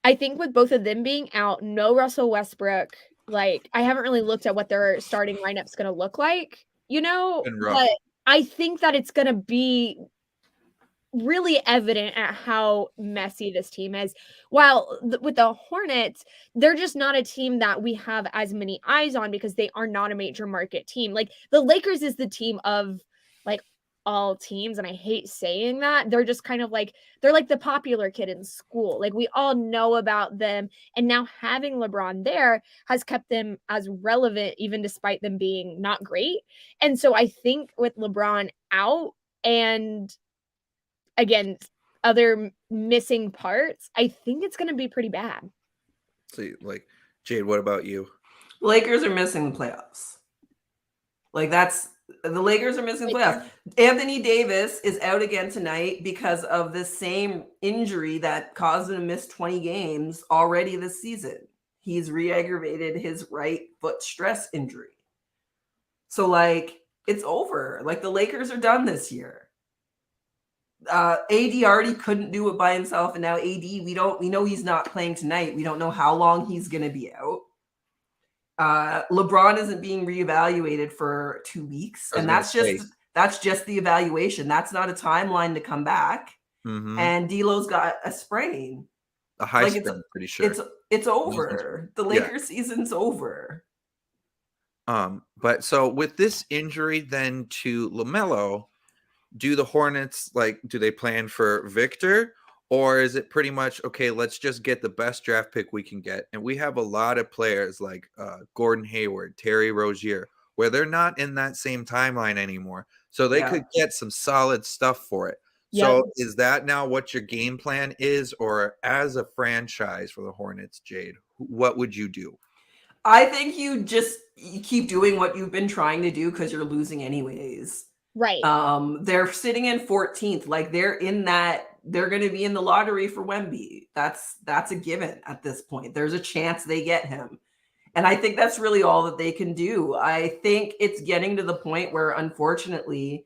I think with both of them being out, no Russell Westbrook, like I haven't really looked at what their starting lineup's going to look like, but I think that it's going to be really evident at how messy this team is. While with the Hornets, they're just not a team that we have as many eyes on because they are not a major market team. Like the Lakers is the team of like all teams, and I hate saying that. They're just kind of like they're like the popular kid in school. Like we all know about them, and now having LeBron there has kept them as relevant even despite them being not great. And so I think with LeBron out and again, other missing parts, I think it's going to be pretty bad. See, like, Jade, what about you? Lakers are missing the playoffs. Like the Lakers are missing the playoffs. Anthony Davis is out again tonight because of the same injury that caused him to miss 20 games already this season. He's re-aggravated his right foot stress injury. So like it's over. Like the Lakers are done this year. AD already couldn't do it by himself, and now AD, we know he's not playing tonight. We don't know how long he's going to be out. LeBron isn't being reevaluated for 2 weeks, and that's just the evaluation. That's not a timeline to come back. Mm-hmm. And D'Lo's got a sprain, a high sprain. I'm pretty sure it's over. The Lakers season's over. But so with this injury, then to LaMelo, do the Hornets do they plan for Victor, or is it pretty much okay? Let's just get the best draft pick we can get, and we have a lot of players like Gordon Hayward, Terry Rozier, where they're not in that same timeline anymore, so they could get some solid stuff for it. So is that now what your game plan is, or as a franchise for the Hornets, Jade, what would you do? I think you keep doing what you've been trying to do because you're losing anyways. Right. They're sitting in 14th. Like they're going to be in the lottery for Wemby. That's a given at this point. There's a chance they get him. And I think that's really all that they can do. I think it's getting to the point where unfortunately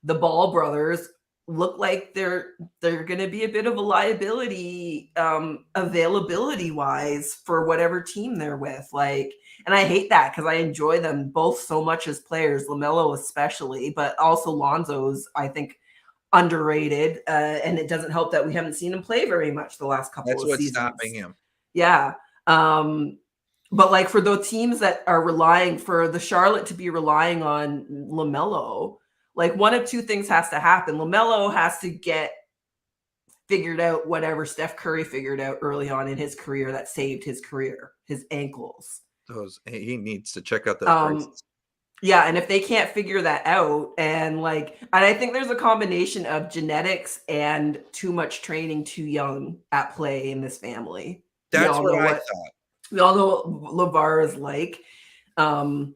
the Ball brothers look like they're going to be a bit of a liability availability wise for whatever team they're with. Like, and I hate that because I enjoy them both so much as players, LaMelo especially, but also Lonzo's, I think, underrated, and it doesn't help that we haven't seen him play very much the last couple That's of what's seasons. stopping him. Yeah. But like for the teams that are relying for the Charlotte to be relying on LaMelo, like one of two things has to happen. LaMelo has to get figured out whatever Steph Curry figured out early on in his career that saved his career, his ankles. He needs to check out those braces. Yeah, and if they can't figure that out, and I think there's a combination of genetics and too much training too young at play in this family. That's what I thought. We all know LeVar is like. So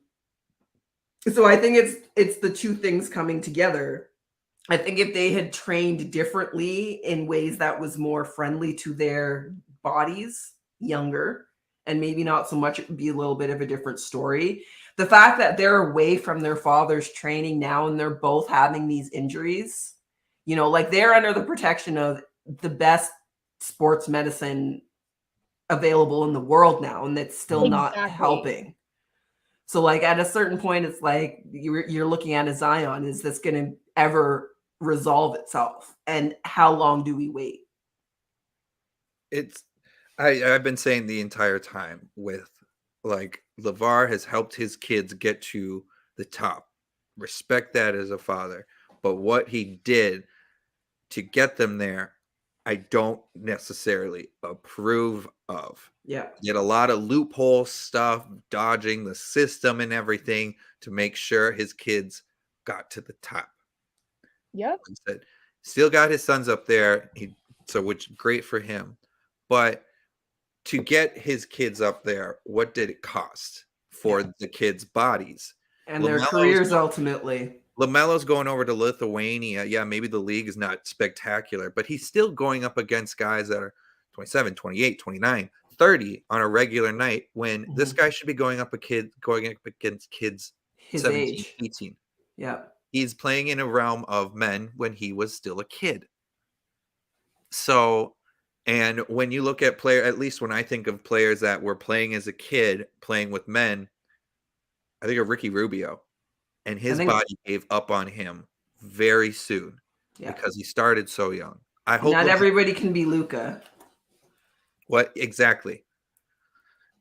I think it's the two things coming together. I think if they had trained differently in ways that was more friendly to their bodies, younger, and maybe not so much, it would be a little bit of a different story. The fact that they're away from their father's training now and they're both having these injuries, like they're under the protection of the best sports medicine available in the world now, and that's still not helping. So like at a certain point, it's like you're looking at a Zion. Is this going to ever resolve itself? And how long do we wait? I've been saying the entire time with like LeVar has helped his kids get to the top. Respect that as a father. But what he did to get them there, I don't necessarily approve of. Yeah. He did a lot of loophole stuff, dodging the system and everything to make sure his kids got to the top. Yep. He said, still got his sons up there, which great for him. But to get his kids up there, what did it cost for the kids' bodies? And their careers ultimately. LaMelo's going over to Lithuania. Yeah, maybe the league is not spectacular, but he's still going up against guys that are 27, 28, 29, 30 on a regular night when this guy should be going up against kids his 17, age. 18. Yeah. He's playing in a realm of men when he was still a kid. So, and when you look at at least when I think of players that were playing as a kid, playing with men, I think of Ricky Rubio. And his body gave up on him very soon because he started so young. I hope not everybody can be Luka. What exactly?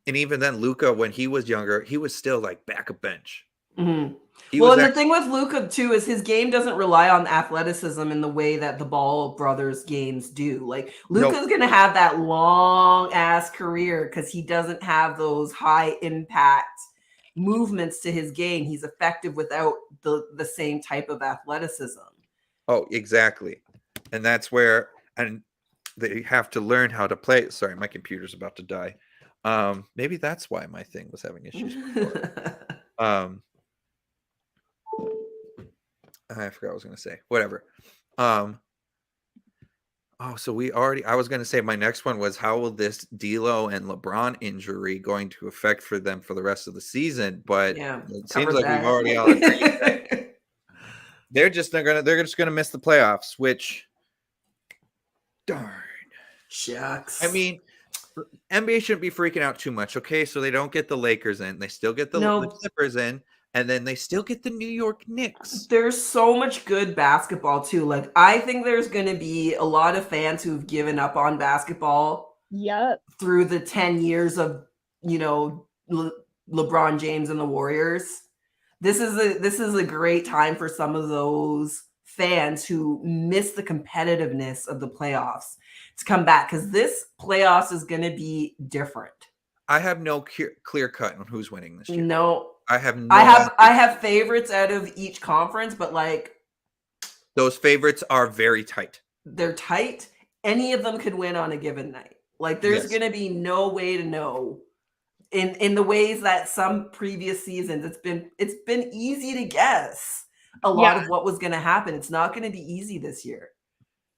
And even then, Luka, when he was younger, he was still like back a bench. Mm-hmm. The thing with Luka too is his game doesn't rely on athleticism in the way that the Ball brothers games do. Like Luka's going to have that long ass career because he doesn't have those high impact movements to his game. He's effective without the same type of athleticism. Oh, exactly. And that's where they have to learn how to play. Sorry, my computer's about to die. Maybe that's why my thing was having issues before. I forgot what I was going to say. Whatever. So I was going to say my next one was how will this D'Lo and LeBron injury going to affect for them for the rest of the season? But it seems like we've already all agreed that they're just going to miss the playoffs, which darn shucks. I mean, NBA shouldn't be freaking out too much, okay? So they don't get the Lakers in. They still get the Clippers in. And then they still get the New York Knicks. There's so much good basketball, too. Like, I think there's going to be a lot of fans who've given up on basketball through the 10 years of, LeBron James and the Warriors. This is a great time for some of those fans who miss the competitiveness of the playoffs to come back because this playoffs is going to be different. I have no clear cut on who's winning this year. No. I have I have favorites out of each conference, but those favorites are very tight. They're tight. Any of them could win on a given night. Like there's going to be no way to know in the ways that some previous seasons it's been easy to guess a lot of what was going to happen. It's not going to be easy this year.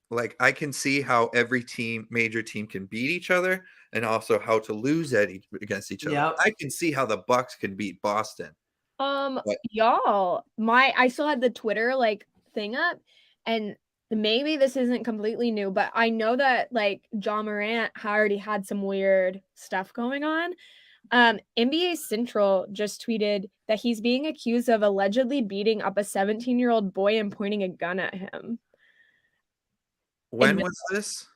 Like I can see how every major team can beat each other and also how to lose against each other. Yep. I can see how the Bucks can beat Boston. Y'all, I still had the Twitter thing up, and maybe this isn't completely new, but I know that John Morant already had some weird stuff going on. NBA Central just tweeted that he's being accused of allegedly beating up a 17-year-old boy and pointing a gun at him. When was this?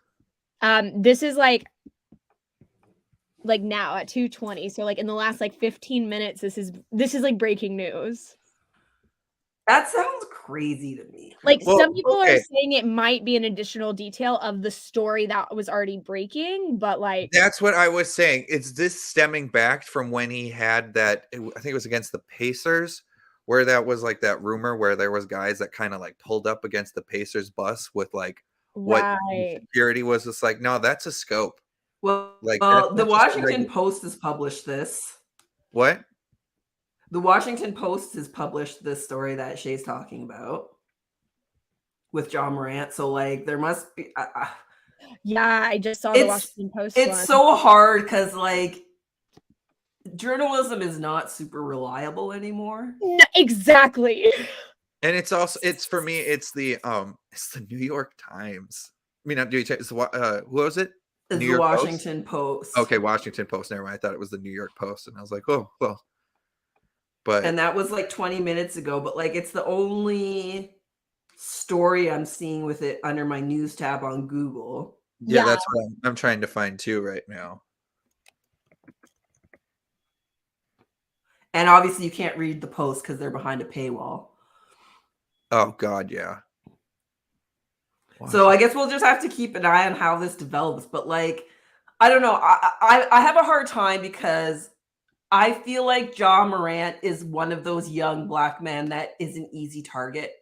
This is like now at 2:20. So like in the last like 15 minutes, this is like breaking news. That sounds crazy to me. Like Well, some people okay. are saying it might be an additional detail of the story that was already breaking, but like That's what I was saying. Is this stemming back from when he had that? I think it was against the Pacers, where that was like that rumor where there was guys that kind of like pulled up against the Pacers bus with like what the right. security was just like, no, that's a scope. Well, Like that's the not just a Washington regular Post has published this. what? The Washington Post has published this story that Shay's talking about with John Morant. So like there must be Yeah, I just saw the Washington Post it's one. so hard because like journalism is not super reliable anymore. No, exactly. And it's also for me it's the New York Times. I mean, not New York Times. Who was it? It's New the York Post? Washington Post. Okay, Washington Post. Never mind. I thought it was the New York Post, and I was like, oh, well. But And that was like 20 minutes ago, but like it's the only story I'm seeing with it under my news tab on Google. yeah, that's what I'm trying to find too right now. And obviously you can't read the post because they're behind a paywall. Oh God, yeah. So I guess we'll just have to keep an eye on how this develops. But like, I don't know. I have a hard time because I feel like John Morant is one of those young black men that is an easy target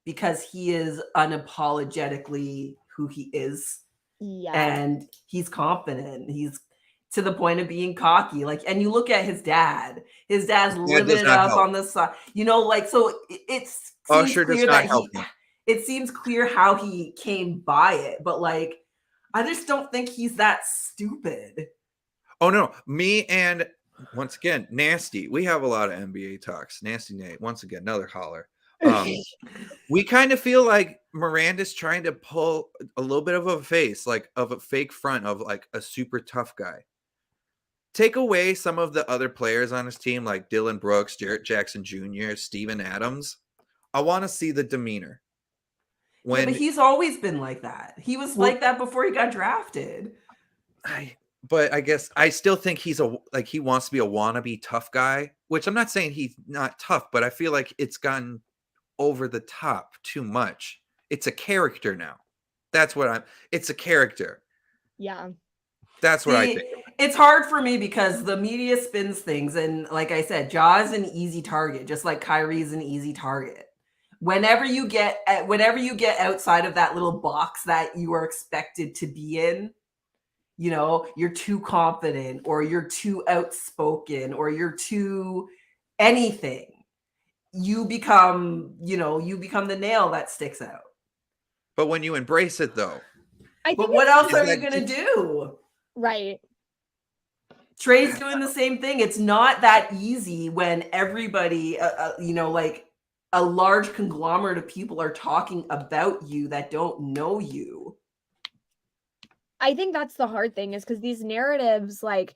because he is unapologetically who he is. Yeah. And he's confident. He's to the point of being cocky. Like, and you look at his dad. His dad's living it up on the side. You know, like, so it's sure clear that it seems clear how he came by it, but like, I just don't think he's that stupid. Oh no, me and once again, Nasty. We have a lot of NBA talks. Nasty Nate, once again, another holler. We kind of feel like Miranda's trying to pull a little bit of a face, like of a fake front of like a super tough guy. Take away some of the other players on his team, like Dylan Brooks, Jarrett Jackson Jr., Steven Adams. I want to see the demeanor. Yeah, but he's always been like that. He was like that before he got drafted. But I guess I still think he wants to be a wannabe tough guy, which I'm not saying he's not tough, but I feel like it's gotten over the top too much. It's a character now. It's a character. Yeah. That's what I think. It's hard for me because the media spins things. And like I said, Ja is an easy target, just like Kyrie is an easy target. Whenever you get outside of that little box that you are expected to be in, you know, you're too confident or you're too outspoken or you're too anything. You become the nail that sticks out. But when you embrace it, though. But what else are you going to do? Right. Trey's doing the same thing. It's not that easy when everybody, like a large conglomerate of people are talking about you that don't know you. I think that's the hard thing is because these narratives, like,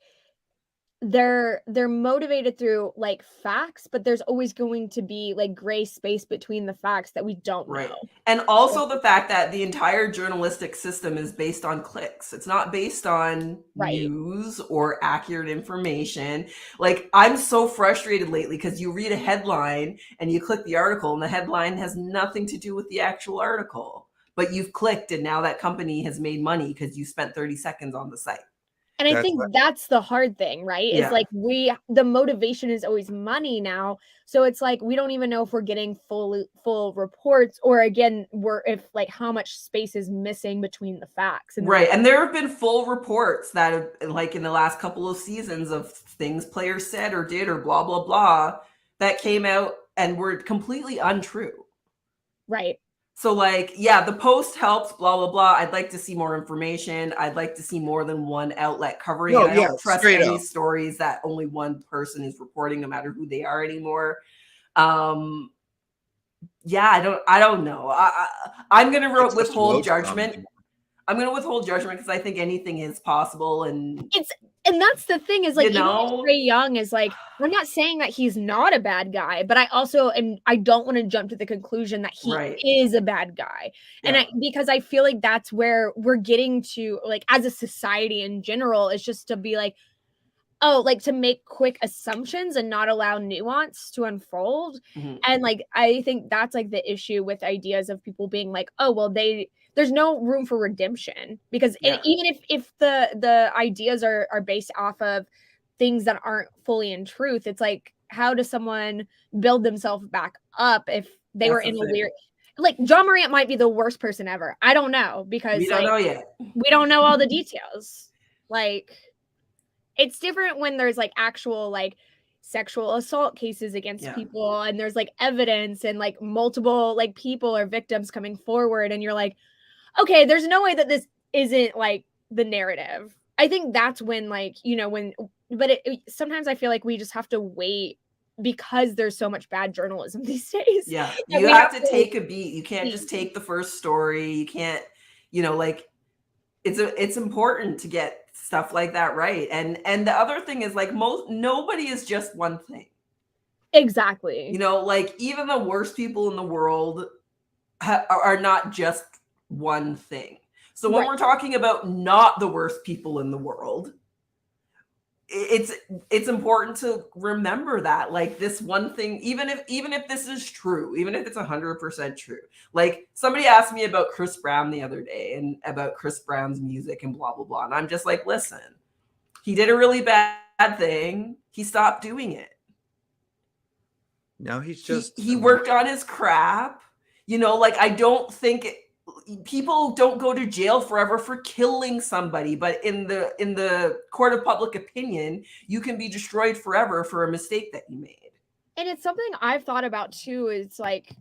they're motivated through like facts, but there's always going to be like gray space between the facts that we don't know. And also the fact that the entire journalistic system is based on clicks. It's not based on news or accurate information. Like, I'm so frustrated lately because you read a headline and you click the article and the headline has nothing to do with the actual article, but you've clicked and now that company has made money because you spent 30 seconds on the site. And I think that's the hard thing, right? Is like the motivation is always money now. So it's like we don't even know if we're getting full reports or again, if like how much space is missing between the facts. And and there have been full reports that have, like in the last couple of seasons of things players said or did or blah, blah, blah that came out and were completely untrue. Right. So like, yeah, the post helps, blah, blah, blah. I'd like to see more information. I'd like to see more than one outlet covering it. I don't trust any stories that only one person is reporting, no matter who they are anymore. I don't know. I'm going to withhold judgment. I'm going to withhold judgment because I think anything is possible. And that's the thing is like, you know, even Trae Young is like, I'm not saying that he's not a bad guy, but I don't want to jump to the conclusion that he is a bad guy. Yeah. And because I feel like that's where we're getting to, like, as a society in general, is just to be like, oh, like to make quick assumptions and not allow nuance to unfold. Mm-hmm. And like, I think that's like the issue with ideas of people being like, oh, well, there's no room for redemption, because even if the ideas are based off of things that aren't fully in truth, it's like, how does someone build themselves back up if they were in a weird, like, John Morant might be the worst person ever. I don't know, because we don't know yet. We don't know all the details. Like, it's different when there's like actual like sexual assault cases against people, and there's like evidence and like multiple like people or victims coming forward, and you're like, okay, there's no way that this isn't like the narrative. I think that's when, like, you know, but sometimes I feel like we just have to wait, because there's so much bad journalism these days. Yeah, you have to take a beat. You can't just take the first story. You can't, you know, like, it's important to get stuff like that right. And the other thing is, like, nobody is just one thing. Exactly. You know, like, even the worst people in the world are not just one thing. So when we're talking about not the worst people in the world, it's important to remember that, like, this one thing, even if this is true, even if it's 100% true. Like, somebody asked me about Chris Brown the other day, and about Chris Brown's music and blah blah blah, and I'm just like, listen, he did a really bad thing. He stopped doing it. No, he's just he worked on his crap. You know, like, I don't think people don't go to jail forever for killing somebody, but in the court of public opinion, you can be destroyed forever for a mistake that you made. And it's something I've thought about too. It's like,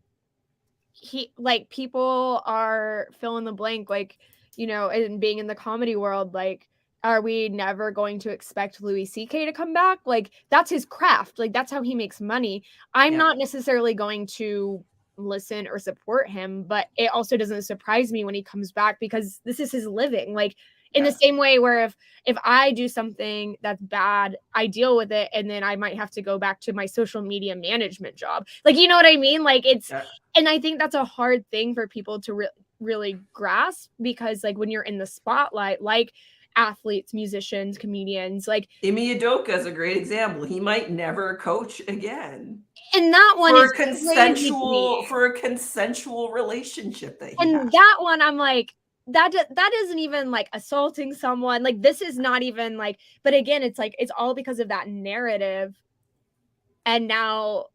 people are fill in the blank, like, you know, and being in the comedy world, like, are we never going to expect Louis C.K. to come back? Like, that's his craft. Like, that's how he makes money. I'm not necessarily going to listen or support him, but it also doesn't surprise me when he comes back, because this is his living. Like, in the same way where if I do something that's bad, I deal with it, and then I might have to go back to my social media management job. Like, you know what I mean? Like, it's and I think that's a hard thing for people to really grasp, because, like, when you're in the spotlight, like athletes, musicians, comedians, like Ime Udoka is a great example. He might never coach again. And that one for is a consensual relationship that he had. That one, I'm like, that isn't even like assaulting someone. Like, this is not even like, but again, it's like, it's all because of that narrative. And now,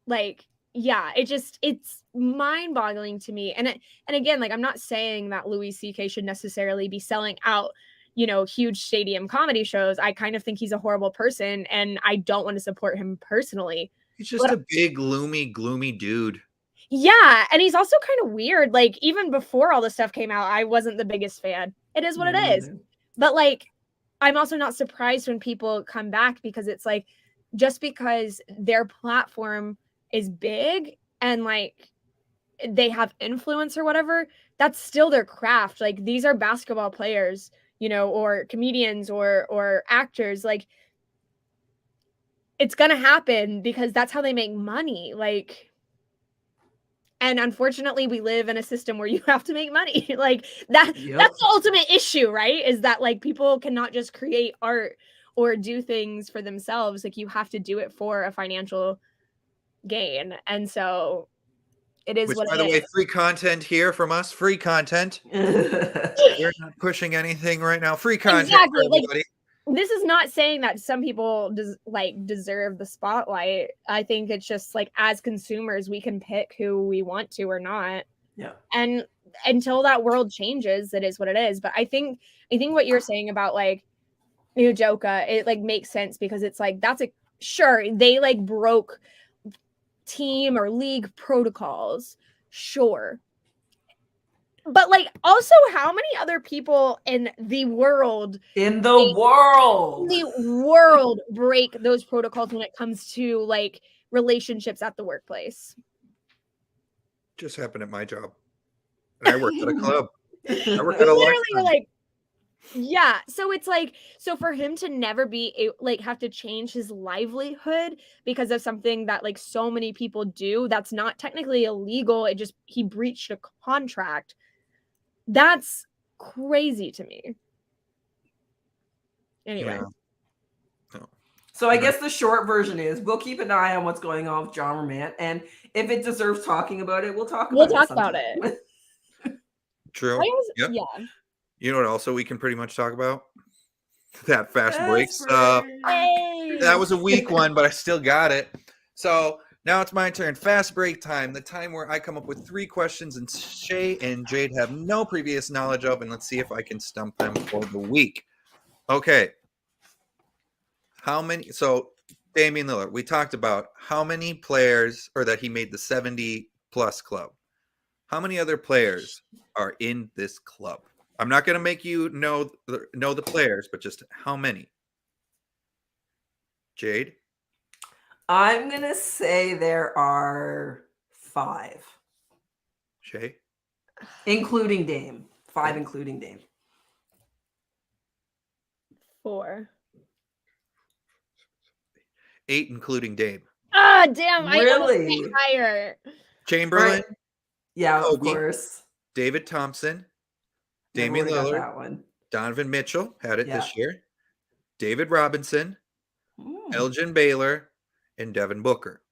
like, yeah, it's mind-boggling to me. And again, like, I'm not saying that Louis C.K. should necessarily be selling out, you know, huge stadium comedy shows. I kind of think he's a horrible person, and I don't want to support him personally. He's just a big, gloomy dude. Yeah, and he's also kind of weird. Like, even before all this stuff came out, I wasn't the biggest fan. It is what it is. But, like, I'm also not surprised when people come back, because it's like, just because their platform is big and, like, they have influence or whatever, that's still their craft. Like, these are basketball players, you know, or comedians or actors. Like, it's gonna happen because that's how they make money. Like, and unfortunately, we live in a system where you have to make money. Like, that's the ultimate issue, right? Is that, like, people cannot just create art or do things for themselves. Like, you have to do it for a financial gain. And so it is what it is. By the way, free content here from us. Free content. We're not pushing anything right now. Free content. Exactly. Like, this is not saying that some people deserve the spotlight. I think it's just like, as consumers, we can pick who we want to or not. Yeah. And until that world changes, it is what it is. But I think what you're saying about, like, Udoka, it, like, makes sense, because it's like, that's a sure, they, like, broke team or league protocols, sure. But, like, also, how many other people in the world break those protocols when it comes to, like, relationships at the workplace? Just happened at my job. And I worked at a club. I work We at a literally were Lexus. like, yeah. So it's like, so for him to never be like have to change his livelihood because of something that like so many people do, that's not technically illegal. It just he breached a contract. That's crazy to me. Anyway, Yeah. No. So I guess the short version is we'll keep an eye on what's going on with John Morant, and if it deserves talking about it, we'll talk about it. True. Yep. yeah. You know what also we can pretty much talk about? That fast break Fast stuff. break. Hey. That was a weak one, but I still got it. So now it's my turn. Fast break time. The time where I come up with 3 questions and Shay and Jade have no previous knowledge of, and let's see if I can stump them for the week. Okay. How many? So Damian Lillard, we talked about how many players, or that he made the 70+ club. How many other players are in this club? I'm not going to make you know the players, but just how many? Jade? I'm gonna say there are 5, Shay? including Dame. 5, Okay. including Dame. 4. 8, including Dame. Ah, damn! I almost Really? went higher. Chamberlain, Right. Yeah, of Kobe, course. David Thompson, Never Damian would've got Lillard, that one. Donovan Mitchell had it Yeah. this year, David Robinson, Mm. Elgin Baylor, and Devin Booker.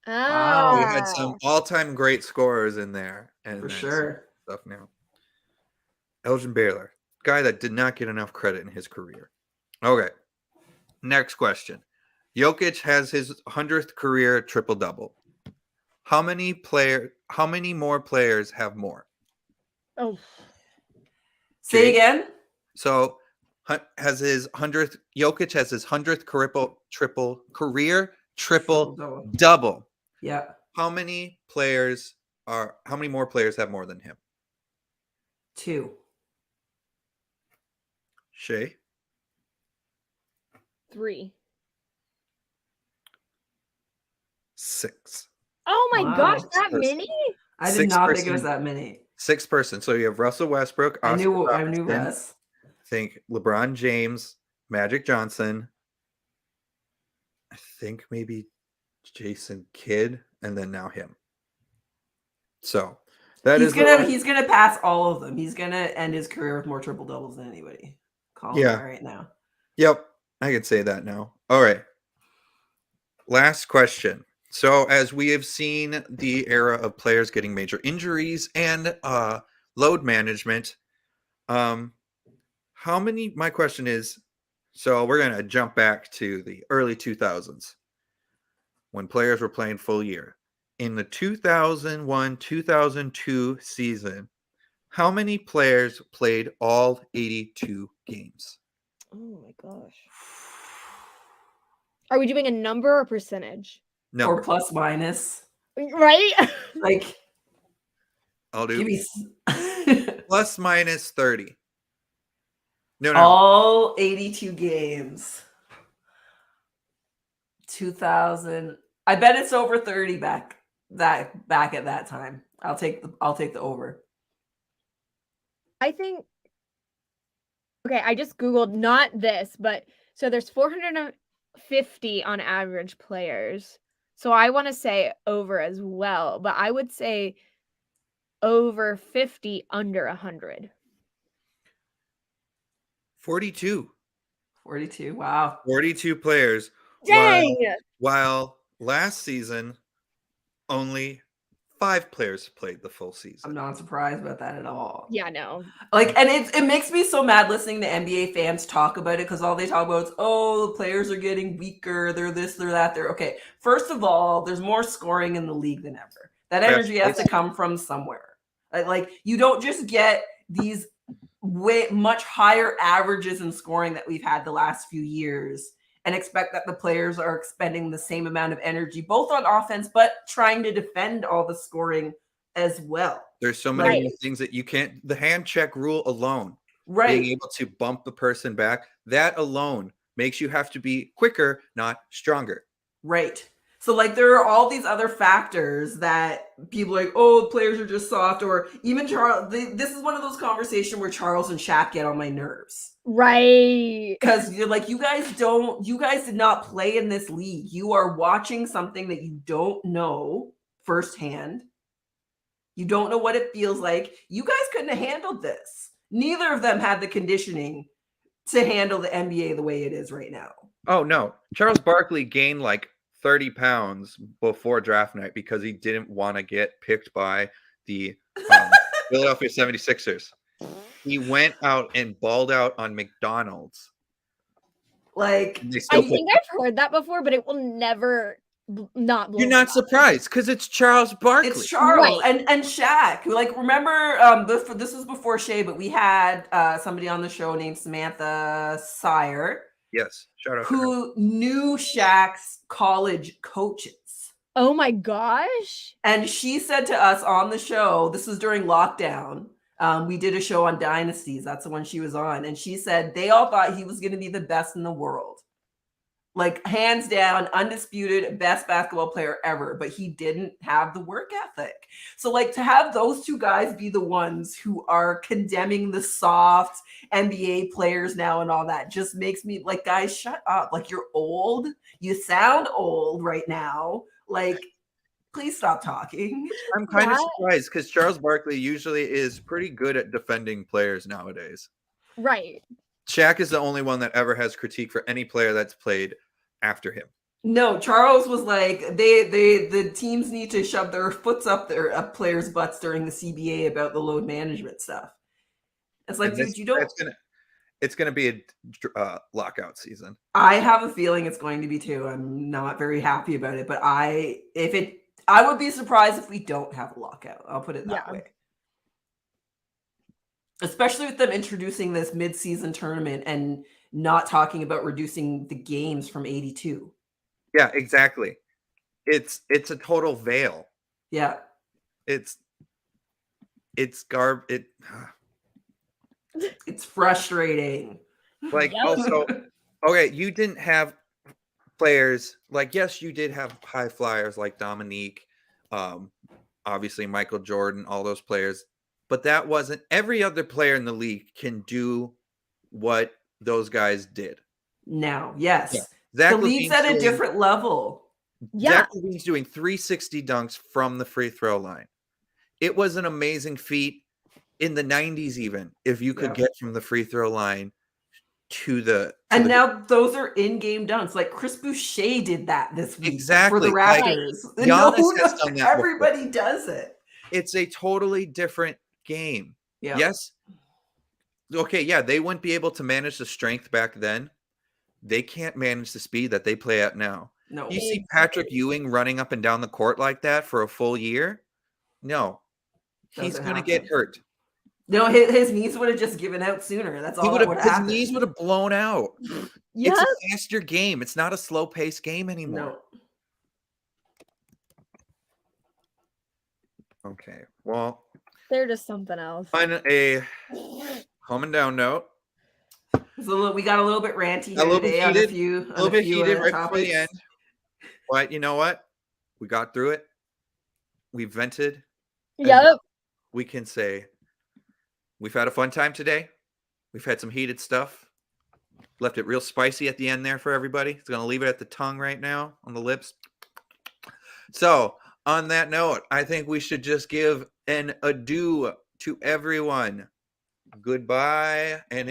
Wow. We Ah, had some all-time great scorers in there, and For then sure. some stuff now. Elgin Baylor, guy that did not get enough credit in his career. Okay, next question. Jokic has his 100th career triple-double. How many more players have more? oh, Say Jade? again. So has his 100th Jokic has his 100th career triple Triple-double. double. Yeah. How many more players have more than him? 2. Shay? 3. 6. Oh my gosh, Wow. that Person. many? I did Six not think it person. was that many. 6 person. So you have Russell Westbrook, I Oscar knew Robertson, Russ. think LeBron James, Magic Johnson, I think maybe Jason Kidd, and then now him. So that He's is gonna pass all of them. He's gonna end his career with more triple doubles than anybody. Calling that right now. Yep, I can say that now. All right. Last question. So as we have seen the era of players getting major injuries and load management, my question is, so we're going to jump back to the early 2000s when players were playing full year. In the 2001-2002 season, how many players played all 82 games? Oh my gosh. Are we doing a number or percentage? Number. Or plus minus. Right? Like, I'll do give me plus minus 30. No. all 82 games. 2000. I bet it's over 30 back at that time. I'll take the over. I think. Okay, I just Googled not this, but so there's 450 on average players. So I want to say over as well, but I would say over 50, under 100. 42. 42. Wow. 42 players. Dang! While last season, only 5 players played the full season. I'm not surprised about that at all. Yeah, no. Like, and it makes me so mad listening to NBA fans talk about it because all they talk about is, oh, the players are getting weaker. They're this, they're that. They're okay. First of all, there's more scoring in the league than ever. That energy has to come from somewhere. Like, you don't just get these much higher averages in scoring that we've had the last few years and expect that the players are expending the same amount of energy, both on offense, but trying to defend all the scoring as well. There's so many more things that you can't, the hand check rule alone, being able to bump the person back, that alone makes you have to be quicker, not stronger. Right. So like there are all these other factors that people are like, oh, players are just soft, or even Charles. This is one of those conversations where Charles and Shaq get on my nerves. Right. Because you're like, you guys did not play in this league. You are watching something that you don't know firsthand. You don't know what it feels like. You guys couldn't have handled this. Neither of them had the conditioning to handle the NBA the way it is right now. Oh, no. Charles Barkley gained like 30 pounds before draft night because he didn't want to get picked by the Philadelphia 76ers. He went out and balled out on McDonald's. Like, I think I've heard that before, but it will never not blow. You're not surprised because it's Charles Barkley. It's Charles Right. and Shaq. Like, remember, this was before Shay, but we had somebody on the show named Samantha Sire. Yes, shout out who knew Shaq's college coaches. Oh my gosh. And she said to us on the show, this was during lockdown. We did a show on dynasties. That's the one she was on. And she said they all thought he was going to be the best in the world. Like, hands down, undisputed best basketball player ever, but he didn't have the work ethic. So, like, to have those two guys be the ones who are condemning the soft NBA players now and all that just makes me like, guys, shut up. Like, you're old. You sound old right now. Like, please stop talking. I'm kind of surprised because Charles Barkley usually is pretty good at defending players nowadays. Right. Shaq is the only one that ever has critique for any player that's played after him. No, Charles was like, the teams need to shove their foots up their players' butts during the CBA about the load management stuff. It's like, dude, you don't. It's gonna be a lockout season. I have a feeling it's going to be too. I'm not very happy about it, but I would be surprised if we don't have a lockout. I'll put it that way. Especially with them introducing this mid-season tournament and not talking about reducing the games from 82. Yeah, exactly. It's a total veil. Yeah. It's It's frustrating. Like, also, okay, you didn't have players like, yes, you did have high flyers like Dominique, obviously Michael Jordan, all those players, but that wasn't every other player in the league can do what those guys did. Now, yes. Yeah. The league's at a different level. Yeah. Zach LaVine's doing 360 dunks from the free throw line. It was an amazing feat in the 90s, even if you could get from the free throw line to the. Now those are in-game dunks. Like Chris Boucher did that this week exactly for the Raptors. Like, everybody does it. It's a totally different game. Yeah. Yes. Okay. Yeah, they wouldn't be able to manage the strength back then. They can't manage the speed that they play at now. No. You see Patrick Ewing running up and down the court like that for a full year? No. He's going to get hurt. No, his knees would have just given out sooner. That's all that would happen. His knees would have blown out. Yes. It's a faster game. It's not a slow-paced game anymore. No. Okay. Well, they're just something else. On a calming down note. We got a little bit ranty here today on a few heated right topics. before the end. But you know what? We got through it. We vented. Yep. We can say we've had a fun time today. We've had some heated stuff. Left it real spicy at the end there for everybody. It's going to leave it at the tongue right now, on the lips. So, on that note, I think we should just give an adieu to everyone. Goodbye and